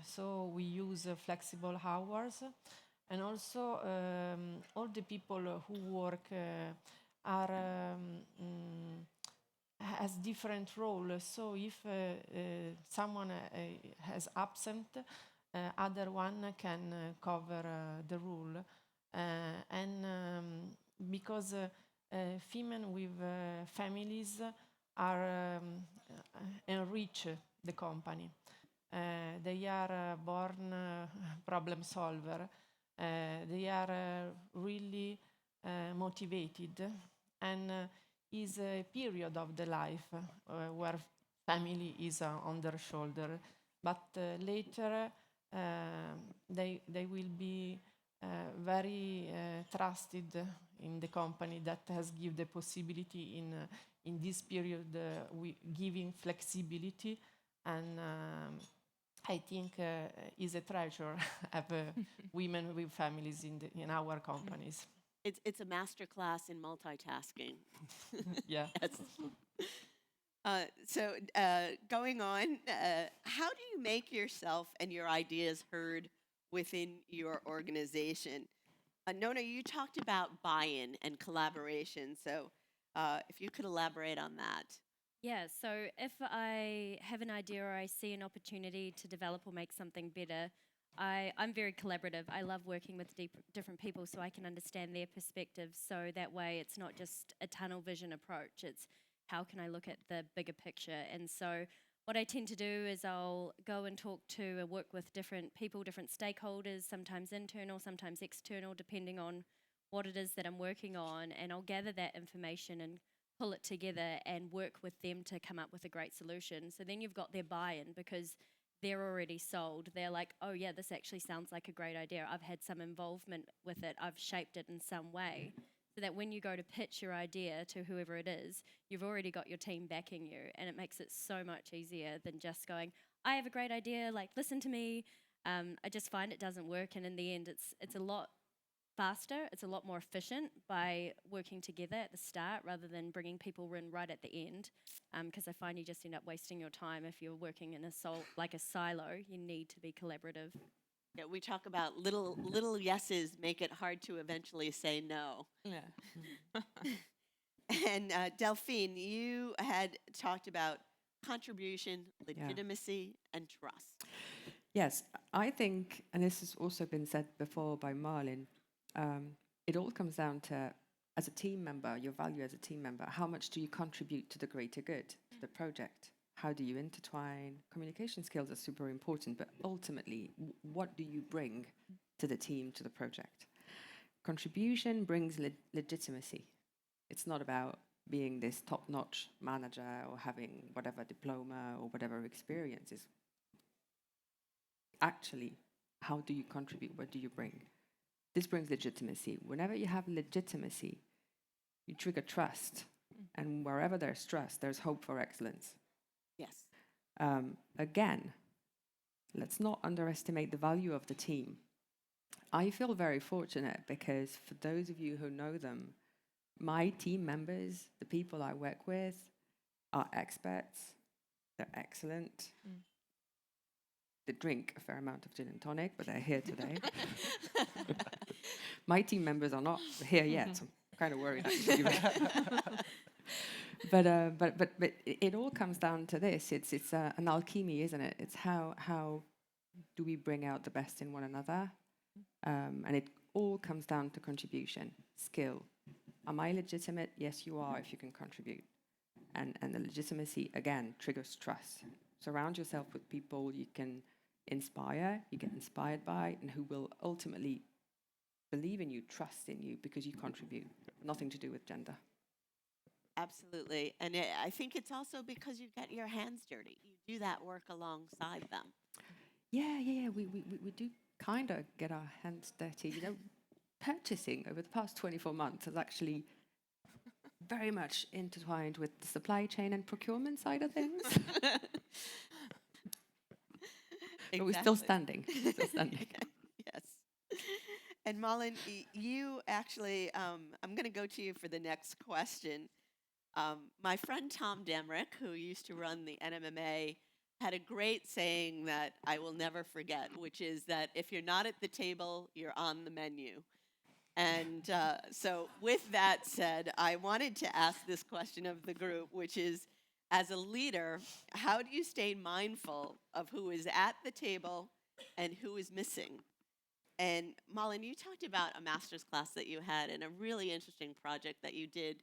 So we use flexible hours, and also all the people who work are has different roles. So if someone has absent, other one can cover the role. And because female with families are enrich the company. They are born problem solver. They are really motivated, and is a period of the life where family is on their shoulder. But later they will be very trusted in the company that has give the possibility in this period we giving flexibility, and I think is a treasure have women with families in our companies. It's a master class in multitasking. Yeah. Yes. Going on, how do you make yourself and your ideas heard within your organization? Nona, you talked about buy-in and collaboration, so if you could elaborate on that. Yeah, so if I have an idea or I see an opportunity to develop or make something better, I'm very collaborative. I love working with different people so I can understand their perspectives. So that way it's not just a tunnel vision approach, it's how can I look at the bigger picture. And so what I tend to do is I'll go and talk to and work with different people, different stakeholders, sometimes internal, sometimes external, depending on what it is that I'm working on. And I'll gather that information and pull it together and work with them to come up with a great solution. So then you've got their buy-in because they're already sold. They're like, oh yeah, this actually sounds like a great idea. I've had some involvement with it. I've shaped it in some way. So that when you go to pitch your idea to whoever it is, you've already got your team backing you, and it makes it so much easier than just going, I have a great idea, like listen to me. I just find it doesn't work, and in the end it's a lot faster, it's a lot more efficient by working together at the start rather than bringing people in right at the end, because I find you just end up wasting your time if you're working in a silo. You need to be collaborative. Yeah, we talk about little yeses make it hard to eventually say no. Yeah. And Delphine, you had talked about contribution, legitimacy, and trust. Yes, I think, and this has also been said before by Marlin, it all comes down to, as a team member, your value as a team member, how much do you contribute to the greater good, to the project? How do you intertwine? Communication skills are super important, but ultimately, what do you bring to the team, to the project? Contribution brings legitimacy. It's not about being this top-notch manager or having whatever diploma or whatever experience. Is actually, how do you contribute? What do you bring? This brings legitimacy. Whenever you have legitimacy, you trigger trust. And wherever there's trust, there's hope for excellence. Yes. Again, let's not underestimate the value of the team. I feel very fortunate because for those of you who know them, my team members, the people I work with, are experts. They're excellent. They drink a fair amount of gin and tonic, but they're here today. My team members are not here yet. So I'm kind of worried actually. But it all comes down to this. It's an alchemy, isn't it? It's how do we bring out the best in one another? And it all comes down to contribution, skill. Am I legitimate? Yes, you are, if you can contribute. And the legitimacy, again, triggers trust. Surround yourself with people you can inspire, you get inspired by, and who will ultimately believe in you, trust in you, because you contribute. Nothing to do with gender. Absolutely. And I think it's also because you get your hands dirty. You do that work alongside them. Yeah. We do kind of get our hands dirty. You know, purchasing over the past 24 months has actually very much intertwined with the supply chain and procurement side of things. But we're still standing. Still standing. Yes. And Malin, you actually, I'm going to go to you for the next question. My friend Tom Demrick, who used to run the NMMA, had a great saying that I will never forget, which is that if you're not at the table, you're on the menu. And so, with that said, I wanted to ask this question of the group, which is, as a leader, how do you stay mindful of who is at the table and who is missing? And Malin, you talked about a master's class that you had and a really interesting project that you did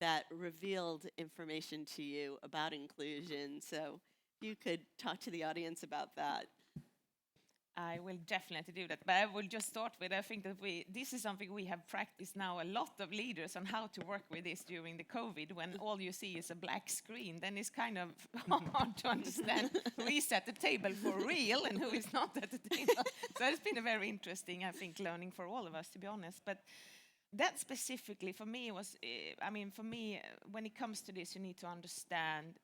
that revealed information to you about inclusion. So, if you could talk to the audience about that. I will definitely do that. But I will just start with, I think that this is something we have practiced now, a lot of leaders, on how to work with this during the COVID, when all you see is a black screen. Then it's kind of hard to understand who is at the table for real and who is not at the table. So it's been a very interesting, I think, learning for all of us, to be honest. But that specifically for me was, for me, when it comes to this, you need to understand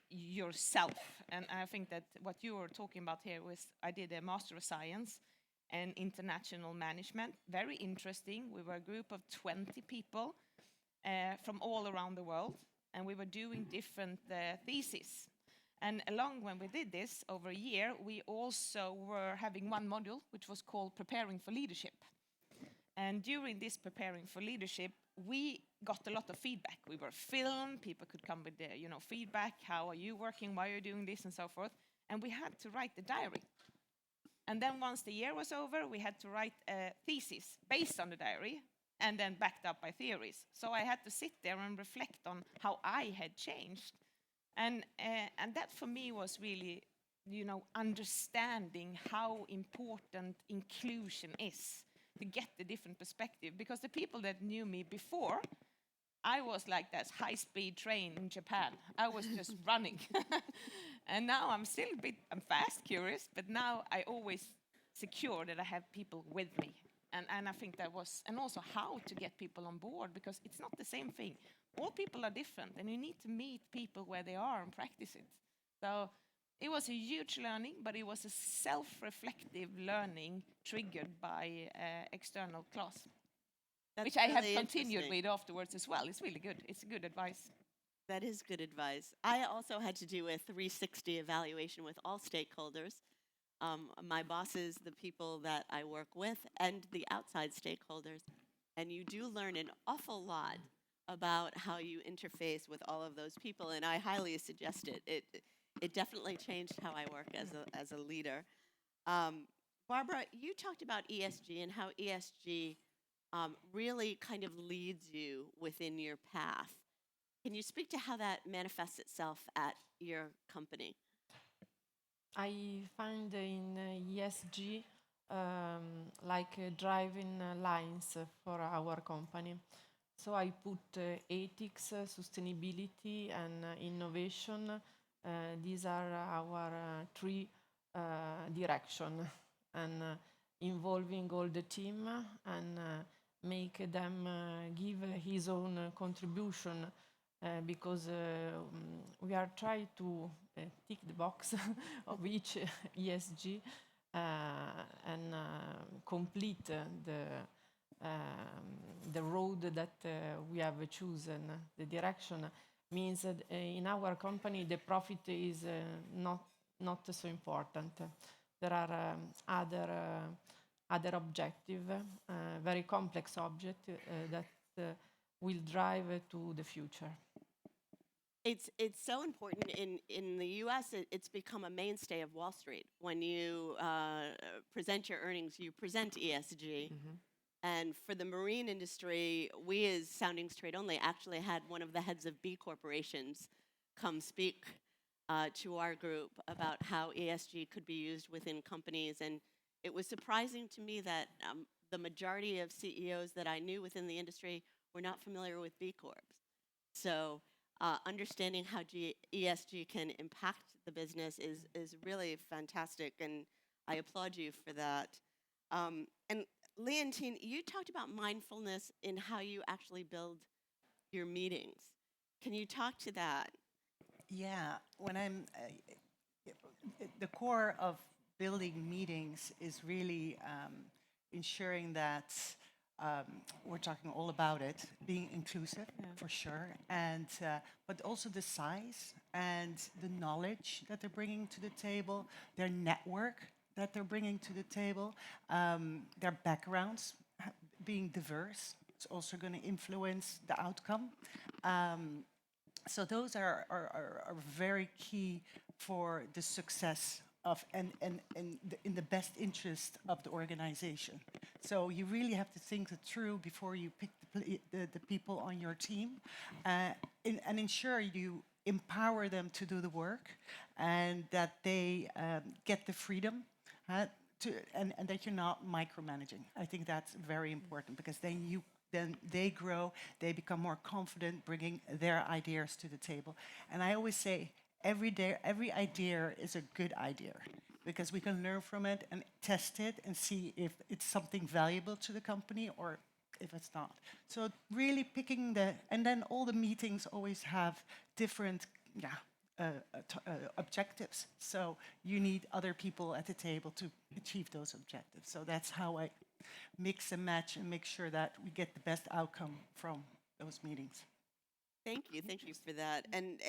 yourself. And I think that what you were talking about here was, I did a Master of Science and International Management. Very interesting. We were a group of 20 people from all around the world, and we were doing different theses. And along when we did this over a year, we also were having one module, which was called Preparing for Leadership. And during this Preparing for Leadership, we got a lot of feedback. We were filmed, people could come with their, feedback, how are you working, why are you doing this, and so forth. And we had to write the diary. And then once the year was over, we had to write a thesis based on the diary, and then backed up by theories. So I had to sit there and reflect on how I had changed. And that for me was really, understanding how important inclusion is, to get the different perspective. Because the people that knew me before, I was like that high-speed train in Japan. I was just running. And now I'm still I'm fast, curious, but now I always secure that I have people with me. And I think that was, and also how to get people on board, because it's not the same thing. All people are different, and you need to meet people where they are and practice it. So it was a huge learning, but it was a self-reflective learning triggered by external class, which I have continued with afterwards as well. It's really good. It's good advice. That is good advice. I also had to do a 360 evaluation with all stakeholders, my bosses, the people that I work with, and the outside stakeholders. And you do learn an awful lot about how you interface with all of those people, and I highly suggest it. It definitely changed how I work as a leader. Barbara, you talked about ESG and how ESG really kind of leads you within your path. Can you speak to how that manifests itself at your company? I find in ESG like driving lines for our company. So I put ethics, sustainability, and innovation. These are our three direction, and involving all the team and make them give his own contribution, because we are trying to tick the box of each ESG and complete the road that we have chosen. The direction means that in our company the profit is not so important. There are other objective, very complex object that will drive to the future. It's so important. In the U.S., it's become a mainstay of Wall Street. When you present your earnings, you present ESG. And for the marine industry, we as Soundings Trade Only actually had one of the heads of B corporations come speak to our group about how ESG could be used within companies. And it was surprising to me that the majority of CEOs that I knew within the industry were not familiar with B Corps. So understanding how ESG can impact the business is really fantastic. And I applaud you for that. And Leontine, you talked about mindfulness in how you actually build your meetings. Can you talk to that? Yeah, when the core of building meetings is really ensuring that we're talking all about it, being inclusive for sure, and but also the size and the knowledge that they're bringing to the table, their network that they're bringing to the table, their backgrounds being diverse. It's also going to influence the outcome. So those are very key for the success of in the best interest of the organization. So you really have to think it through before you pick the people on your team, and ensure you empower them to do the work, and that they get the freedom and that you're not micromanaging. I think that's very important, because then they grow, they become more confident bringing their ideas to the table. And I always say, every idea is a good idea, because we can learn from it and test it and see if it's something valuable to the company or if it's not. So really picking and then all the meetings always have different, objectives. So you need other people at the table to achieve those objectives. So that's how I mix and match and make sure that we get the best outcome from those meetings. Thank you for that. And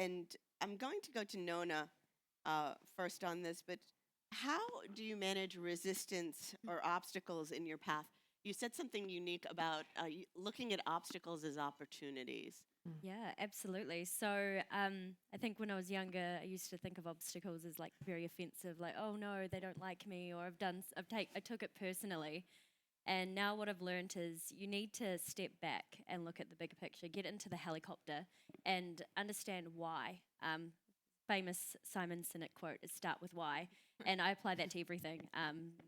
I'm going to go to Nona first on this, but how do you manage resistance or obstacles in your path? You said something unique about looking at obstacles as opportunities. Yeah, absolutely. So I think when I was younger, I used to think of obstacles as like very offensive, like, oh no, they don't like me, or I took it personally. And now what I've learned is you need to step back and look at the bigger picture, get into the helicopter and understand why. Famous Simon Sinek quote is start with why. And I apply that to everything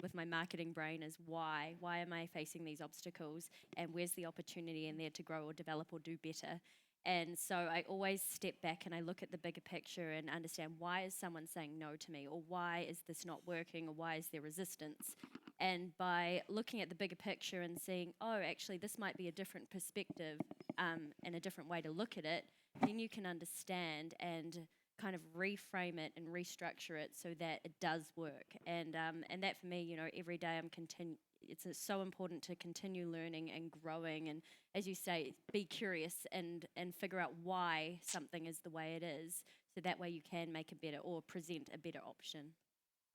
with my marketing brain is why. Why am I facing these obstacles? And where's the opportunity in there to grow or develop or do better? And so I always step back and I look at the bigger picture and understand, why is someone saying no to me? Or why is this not working? Or why is there resistance? And by looking at the bigger picture and seeing, oh, actually, this might be a different perspective and a different way to look at it, then you can understand and kind of reframe it and restructure it so that it does work. And that for me, every day it's so important to continue learning and growing, and as you say, be curious and figure out why something is the way it is, so that way you can make a better or present a better option.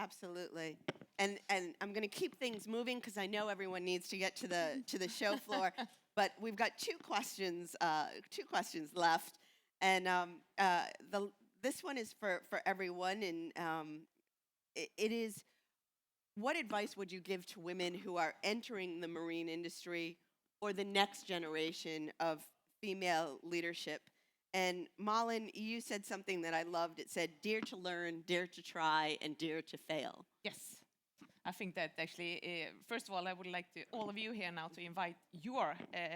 Absolutely. And I'm going to keep things moving because I know everyone needs to get to the show floor. But we've got two questions left, and this one is for everyone, and it is, what advice would you give to women who are entering the marine industry or the next generation of female leadership? And Malin, you said something that I loved. It said, dare to learn, dare to try, and dare to fail. Yes. I think that actually, first of all, I would like all of you here now to invite your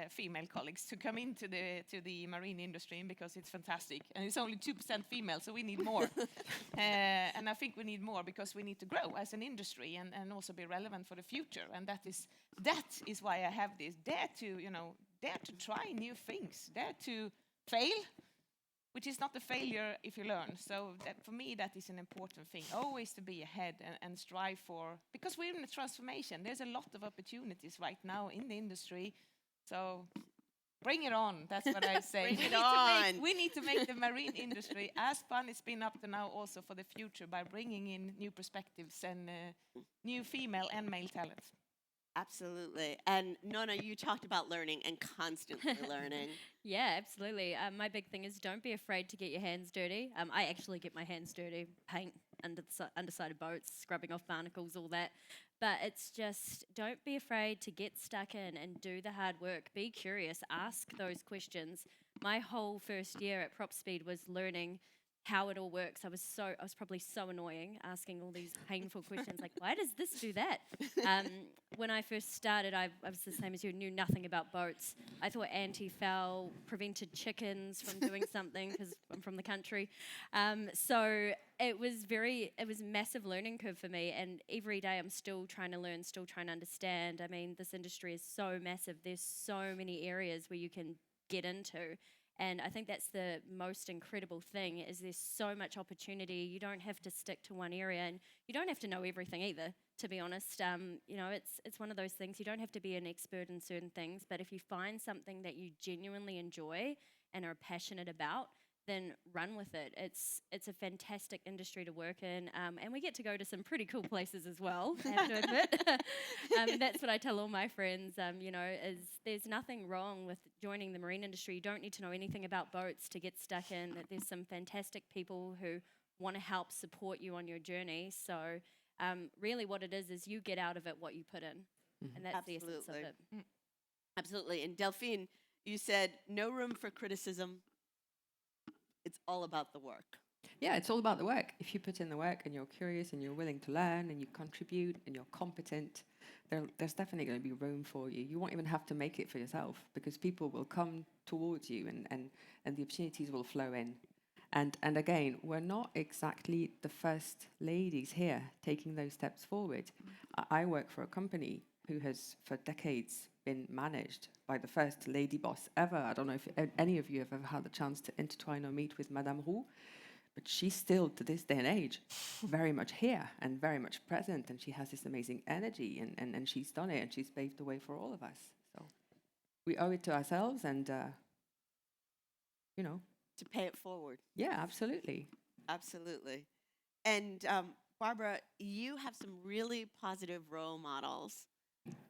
female colleagues to come into the marine industry, because it's fantastic. And it's only 2% female, so we need more. And I think we need more because we need to grow as an industry and also be relevant for the future. And that is why I have this. Dare to try new things. Dare to fail, which is not a failure if you learn. So for me, that is an important thing. Always to be ahead and strive for, because we're in a transformation. There's a lot of opportunities right now in the industry. So bring it on. That's what I say. Bring it on. We need to make the marine industry as fun it's been up to now, also for the future, by bringing in new perspectives and new female and male talents. Absolutely. And Nona, you talked about learning and constantly learning. Yeah, absolutely. My big thing is don't be afraid to get your hands dirty. I actually get my hands dirty, paint underside of boats, scrubbing off barnacles, all that. But it's just, don't be afraid to get stuck in and do the hard work. Be curious, ask those questions. My whole first year at Prop Speed was learning how it all works. I was probably so annoying, asking all these painful questions, like, why does this do that? When I first started, I was the same as you, knew nothing about boats. I thought anti-foul prevented chickens from doing something, because I'm from the country. So it was a massive learning curve for me, and every day I'm still trying to learn, still trying to understand. I mean, this industry is so massive. There's so many areas where you can get into, and I think that's the most incredible thing is there's so much opportunity. You don't have to stick to one area, and you don't have to know everything either, to be honest. You know, it's one of those things. You don't have to be an expert in certain things, but if you find something that you genuinely enjoy and are passionate about, then run with it. It's a fantastic industry to work in, and we get to go to some pretty cool places as well, I have to admit. That's what I tell all my friends, you know, is there's nothing wrong with joining the marine industry. You don't need to know anything about boats to get stuck in. There's some fantastic people who want to help support you on your journey. So really what it is you get out of it what you put in, and that's the essence of Absolutely. it. Absolutely. And Delphine, you said no room for criticism. It's all about the work. Yeah, it's all about the work. If you put in the work and you're curious and you're willing to learn and you contribute and you're competent, there's definitely going to be room for you. You won't even have to make it for yourself because people will come towards you and the opportunities will flow in. And again, we're not exactly the first ladies here taking those steps forward. I work for a company who has for decades been managed by the first lady boss ever. I don't know if any of you have ever had the chance to intertwine or meet with Madame Roux, but she's still, to this day and age, very much here and very much present, and she has this amazing energy, and she's done it, and she's paved the way for all of us. So we owe it to ourselves and, you know. To pay it forward. Yeah, absolutely. Absolutely. And Barbara, you have some really positive role models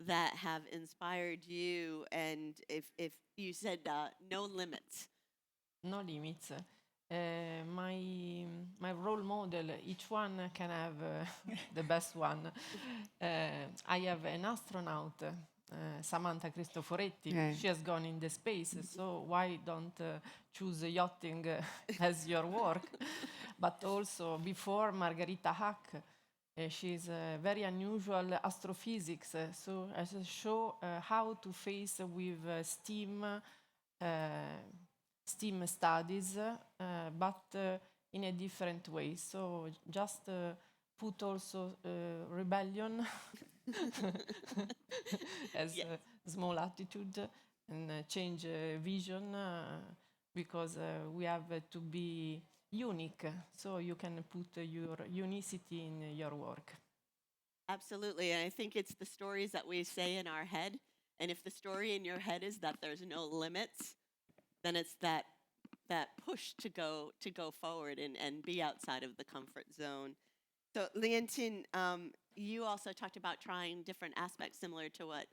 that have inspired you. And if you said no limits. No limits. My role model, each one can have the best one. I have an astronaut, Samantha Cristoforetti. Yeah. She has gone in the space, so why don't choose yachting as your work? But also before Margarita Hack, she's very unusual astrophysics, so as a show how to face with STEAM studies, but in a different way. So just put also rebellion as Yes. a small attitude and change vision because we have to be unique. So you can put your unicity in your work. Absolutely. And I think it's the stories that we say in our head. And if the story in your head is that there's no limits, then it's that push to go forward and be outside of the comfort zone. So Leontine, you also talked about trying different aspects similar to what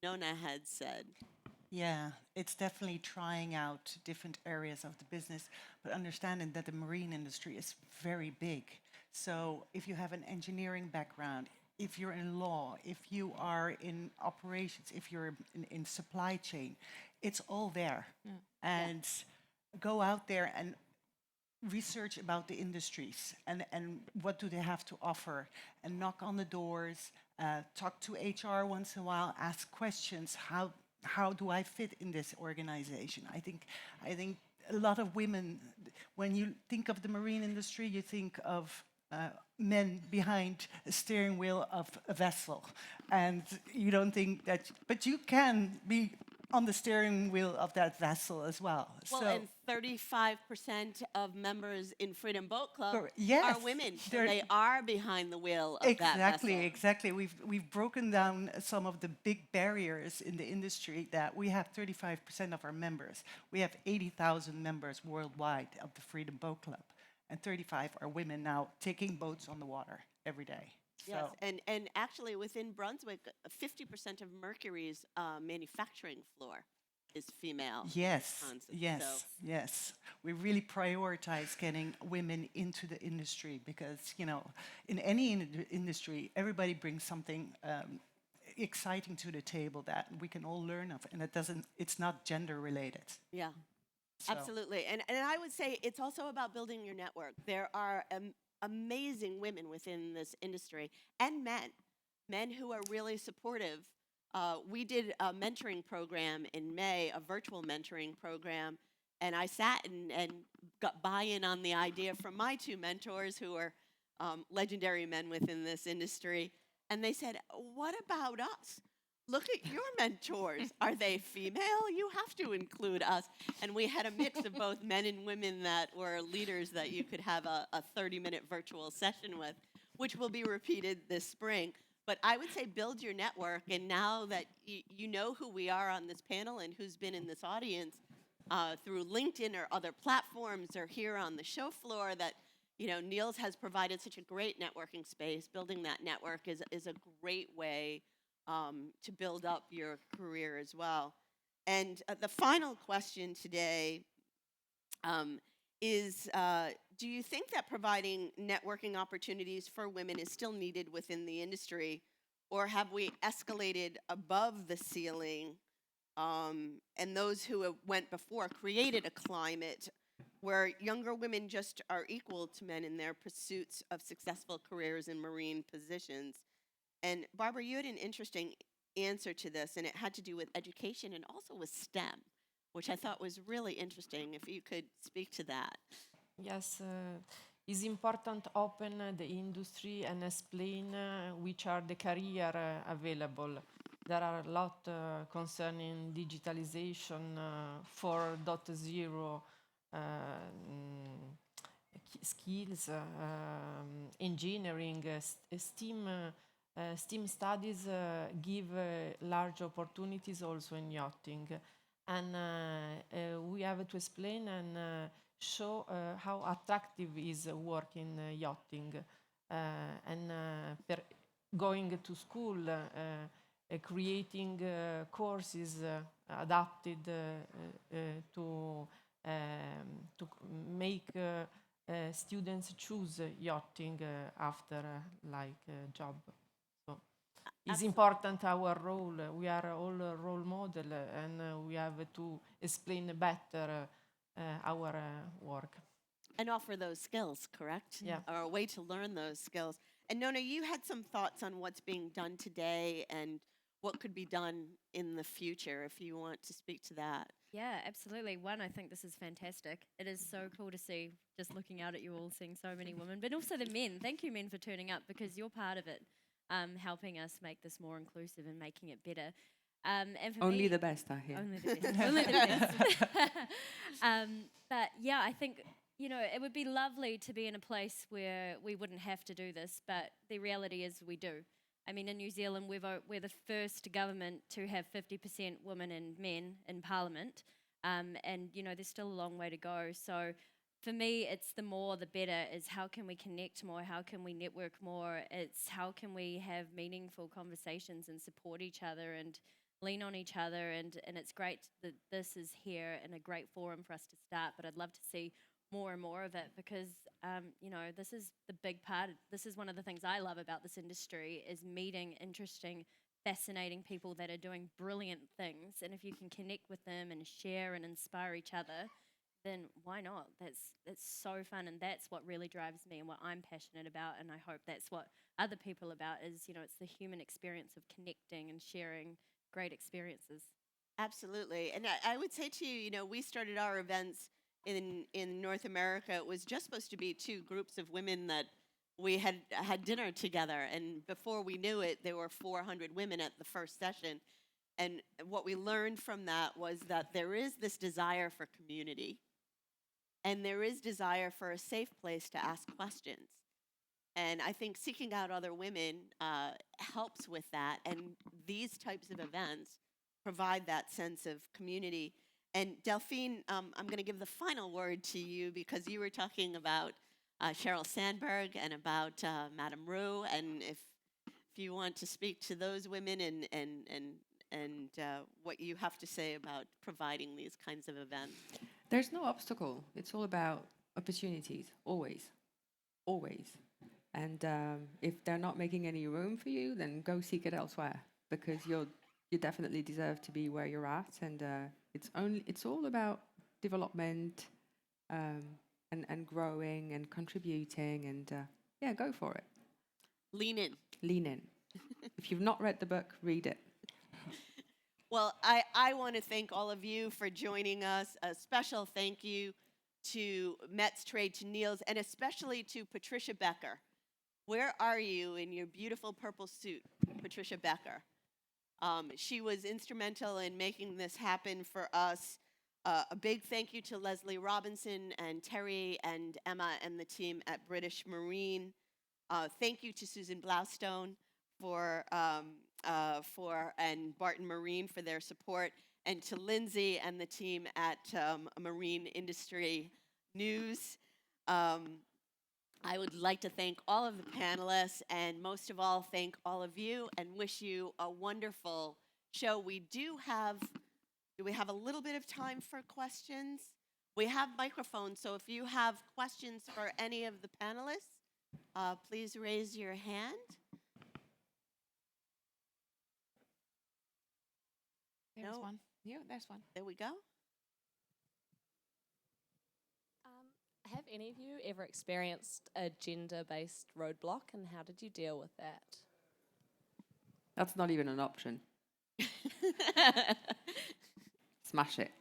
Nona had said. Yeah, it's definitely trying out different areas of the business, but understanding that the marine industry is very big. So if you have an engineering background, if you're in law, if you are in operations, if you're in supply chain, it's all there. And go out there and research about the industries and what do they have to offer and knock on the doors, talk to HR once in a while, ask questions. How do I fit in this organization? I think a lot of women, when you think of the marine industry, you think of men behind a steering wheel of a vessel, and you don't think that, but you can be on the steering wheel of that vessel as well. Well, so, and 35% of members in Freedom Boat Club yes, are women. So they're- they are behind the wheel of that vessel. Exactly. We've broken down some of the big barriers in the industry that we have 35% of our members. We have 80,000 members worldwide of the Freedom Boat Club, and 35 are women now taking boats on the water every day. Yes, So, and actually within Brunswick, 50% of Mercury's manufacturing floor is female. yes, concept. yes, So, yes. We really prioritize getting women into the industry because, in any industry, everybody brings something exciting to the table that we can all learn of, and it's not gender related. yeah, So- absolutely. And I would say it's also about building your network. There are amazing women within this industry and men who are really supportive. We did a mentoring program in May, a virtual mentoring program, and I sat and got buy-in on the idea from my two mentors, who are legendary men within this industry. And they said, what about us? Look at your mentors. Are they female? You have to include us. And we had a mix of both men and women that were leaders that you could have a 30-minute virtual session with, which will be repeated this spring. But I would say build your network. And now that you know who we are on this panel and who's been in this audience through LinkedIn or other platforms or here on the show floor, that Niels has provided such a great networking space. Building that network is a great way to build up your career as well. And the final question today is, do you think that providing networking opportunities for women is still needed within the industry, or have we escalated above the ceiling, and those who went before created a climate where younger women just are equal to men in their pursuits of successful careers in marine positions? And Barbara, you had an interesting answer to this, and it had to do with education and also with STEM, which I thought was really interesting. If you could speak to that. Yes, it's important open the industry and explain which are the career available. There are a lot concerning digitalization 4.0 skills, engineering, STEAM studies give large opportunities also in yachting. And we have to explain and show how attractive is work in yachting. And going to school, creating courses adapted to make students choose yachting after job. So it's important our role. We are all a role model, and we have to explain better our work. And offer those skills, correct? Yeah. Or a way to learn those skills. And Nona, you had some thoughts on what's being done today and what could be done in the future, if you want to speak to that. Yeah, absolutely. One, I think this is fantastic. It is so cool to see, just looking out at you all, seeing so many women, but also the men. Thank you, men, for turning up, because you're part of it, helping us make this more inclusive and making it better. And for Only me, the best are here. only the best. Only the best. But yeah, I think, it would be lovely to be in a place where we wouldn't have to do this, but the reality is we do. I mean, in New Zealand, we're the first government to have 50% women and men in Parliament, and there's still a long way to go. So for me, it's the more the better. Is how can we connect more? How can we network more? It's how can we have meaningful conversations and support each other and lean on each other. And it's great that this is here and a great forum for us to start. But I'd love to see more and more of it, because this is the big part. This is one of the things I love about this industry, is meeting interesting, fascinating people that are doing brilliant things. And if you can connect with them and share and inspire each other, then why not? That's so fun, and that's what really drives me and what I'm passionate about. And I hope that's what other people about is, it's the human experience of connecting and sharing great experiences. Absolutely. And I would say to you, we started our events in North America. It was just supposed to be two groups of women that we had dinner together. And before we knew it, there were 400 women at the first session. And what we learned from that was that there is this desire for community. And there is desire for a safe place to ask questions. And I think seeking out other women helps with that. And these types of events provide that sense of community. And Delphine, I'm going to give the final word to you, because you were talking about Sheryl Sandberg and about Madame Rue. And if you want to speak to those women and what you have to say about providing these kinds of events. There's no obstacle. It's all about opportunities, always, always. And if they're not making any room for you, then go seek it elsewhere, because you definitely deserve to be where you're at. And it's all about development and growing and contributing. And go for it. Lean in. Lean in. If you've not read the book, read it. Well, I want to thank all of you for joining us. A special thank you to METSTRADE, to Niels, and especially to Patricia Becker. Where are you in your beautiful purple suit, Patricia Becker? She was instrumental in making this happen for us. A big thank you to Leslie Robinson and Terry and Emma and the team at British Marine. Thank you to Susan Blaustone and Barton Marine for their support, and to Lindsay and the team at Marine Industry News. I would like to thank all of the panelists, and most of all, thank all of you, and wish you a wonderful show. Do we have a little bit of time for questions? We have microphones, so if you have questions for any of the panelists, please raise your hand. There's No. one. Yeah, there's one. There we go. Have any of you ever experienced a gender-based roadblock, and how did you deal with that? That's not even an option. Smash it.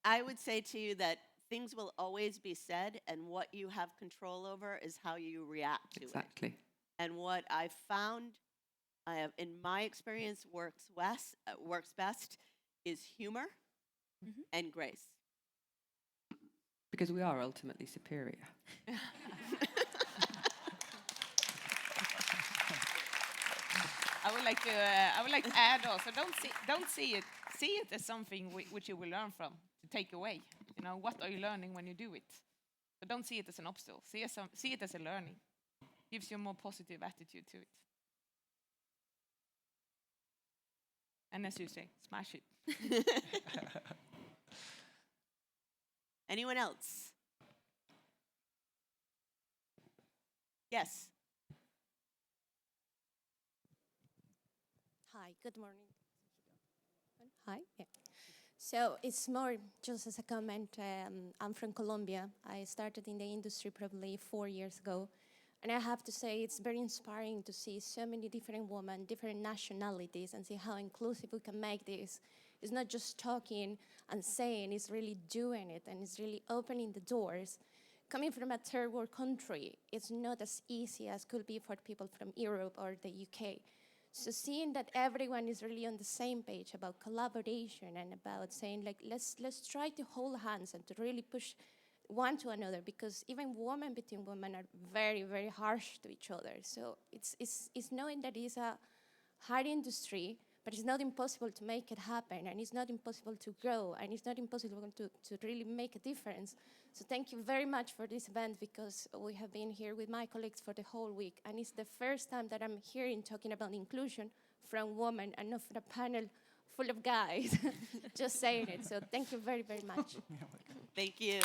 I would say to you that things will always be said, and what you have control over is how you react to it. Exactly. And what I've found, in my experience, works best is humor and grace. Because we are ultimately superior. I would like to add also, don't see it as something which you will learn from, to take away. You know, what are you learning when you do it? But don't see it as an obstacle. See it as a learning. Gives you a more positive attitude to it. And as you say, smash it. Anyone else? Yes. Hi, good morning. Hi. Yeah. So it's more just as a comment. I'm from Colombia. I started in the industry probably 4 years ago. And I have to say it's very inspiring to see so many different women, different nationalities, and see how inclusive we can make this. It's not just talking and saying, it's really doing it, and it's really opening the doors. Coming from a third world country, it's not as easy as could be for people from Europe or the UK. So seeing that everyone is really on the same page about collaboration and about saying, like, let's try to hold hands and to really push one to another, because even women between women are very, very harsh to each other. So it's knowing that it's a hard industry, but it's not impossible to make it happen, and it's not impossible to grow, and it's not impossible to really make a difference. So thank you very much for this event, because we have been here with my colleagues for the whole week, and it's the first time that I'm hearing talking about inclusion from women and not from a panel full of guys just saying it. So thank you very, very much. Thank you.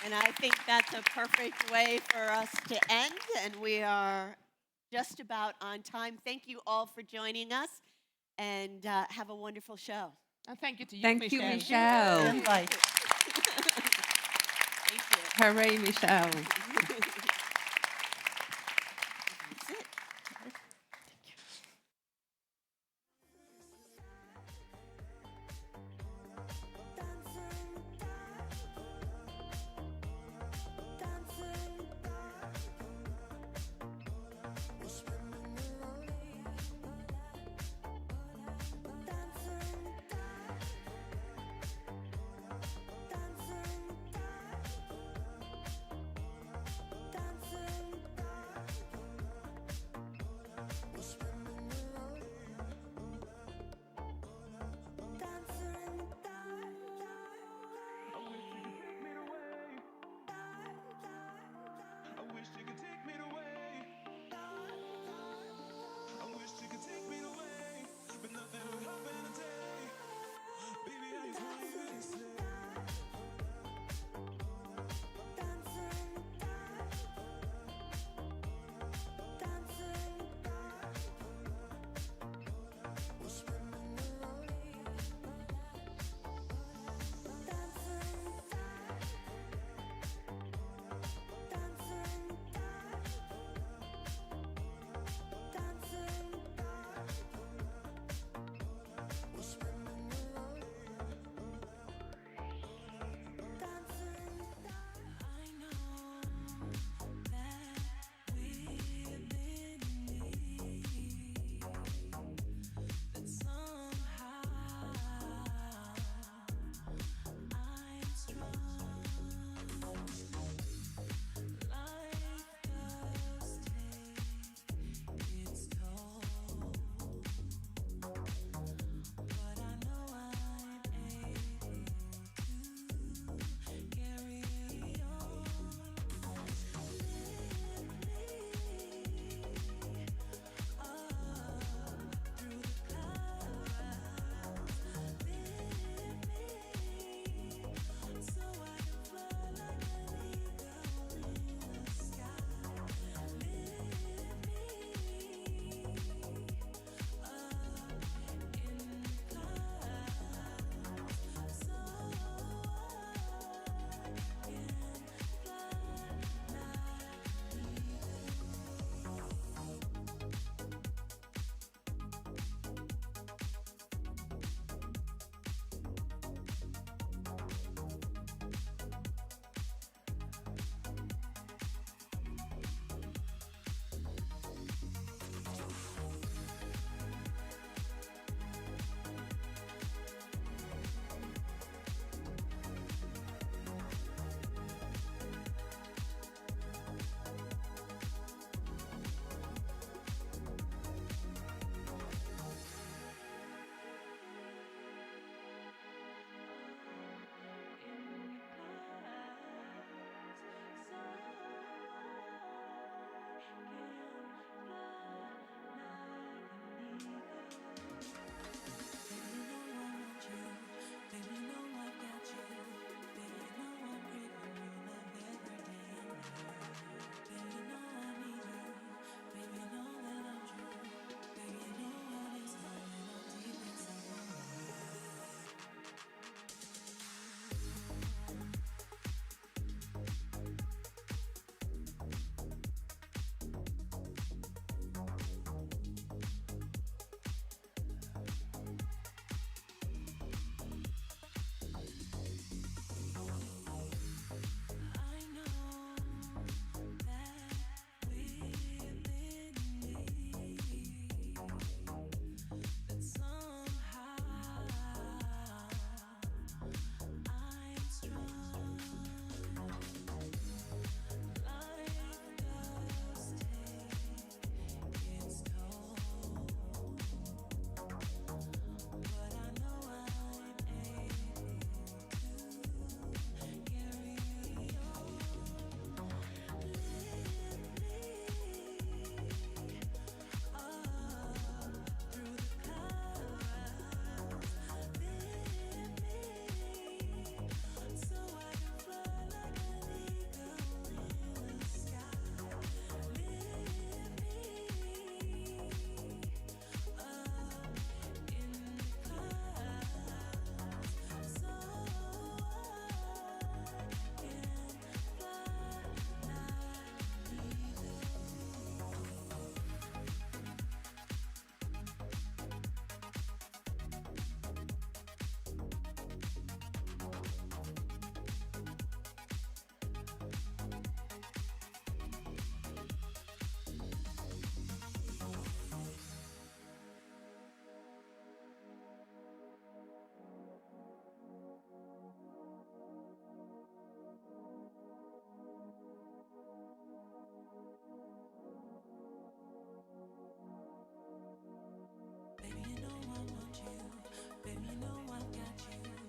And I think that's a perfect way for us to end, and we are just about on time. Thank you all for joining us, and have a wonderful show. And thank you to you, Thank Michelle. you, Michelle. Invite. Thank you. Hooray, Michelle. That's it. Baby, you know I want you. Baby, you know I've got you.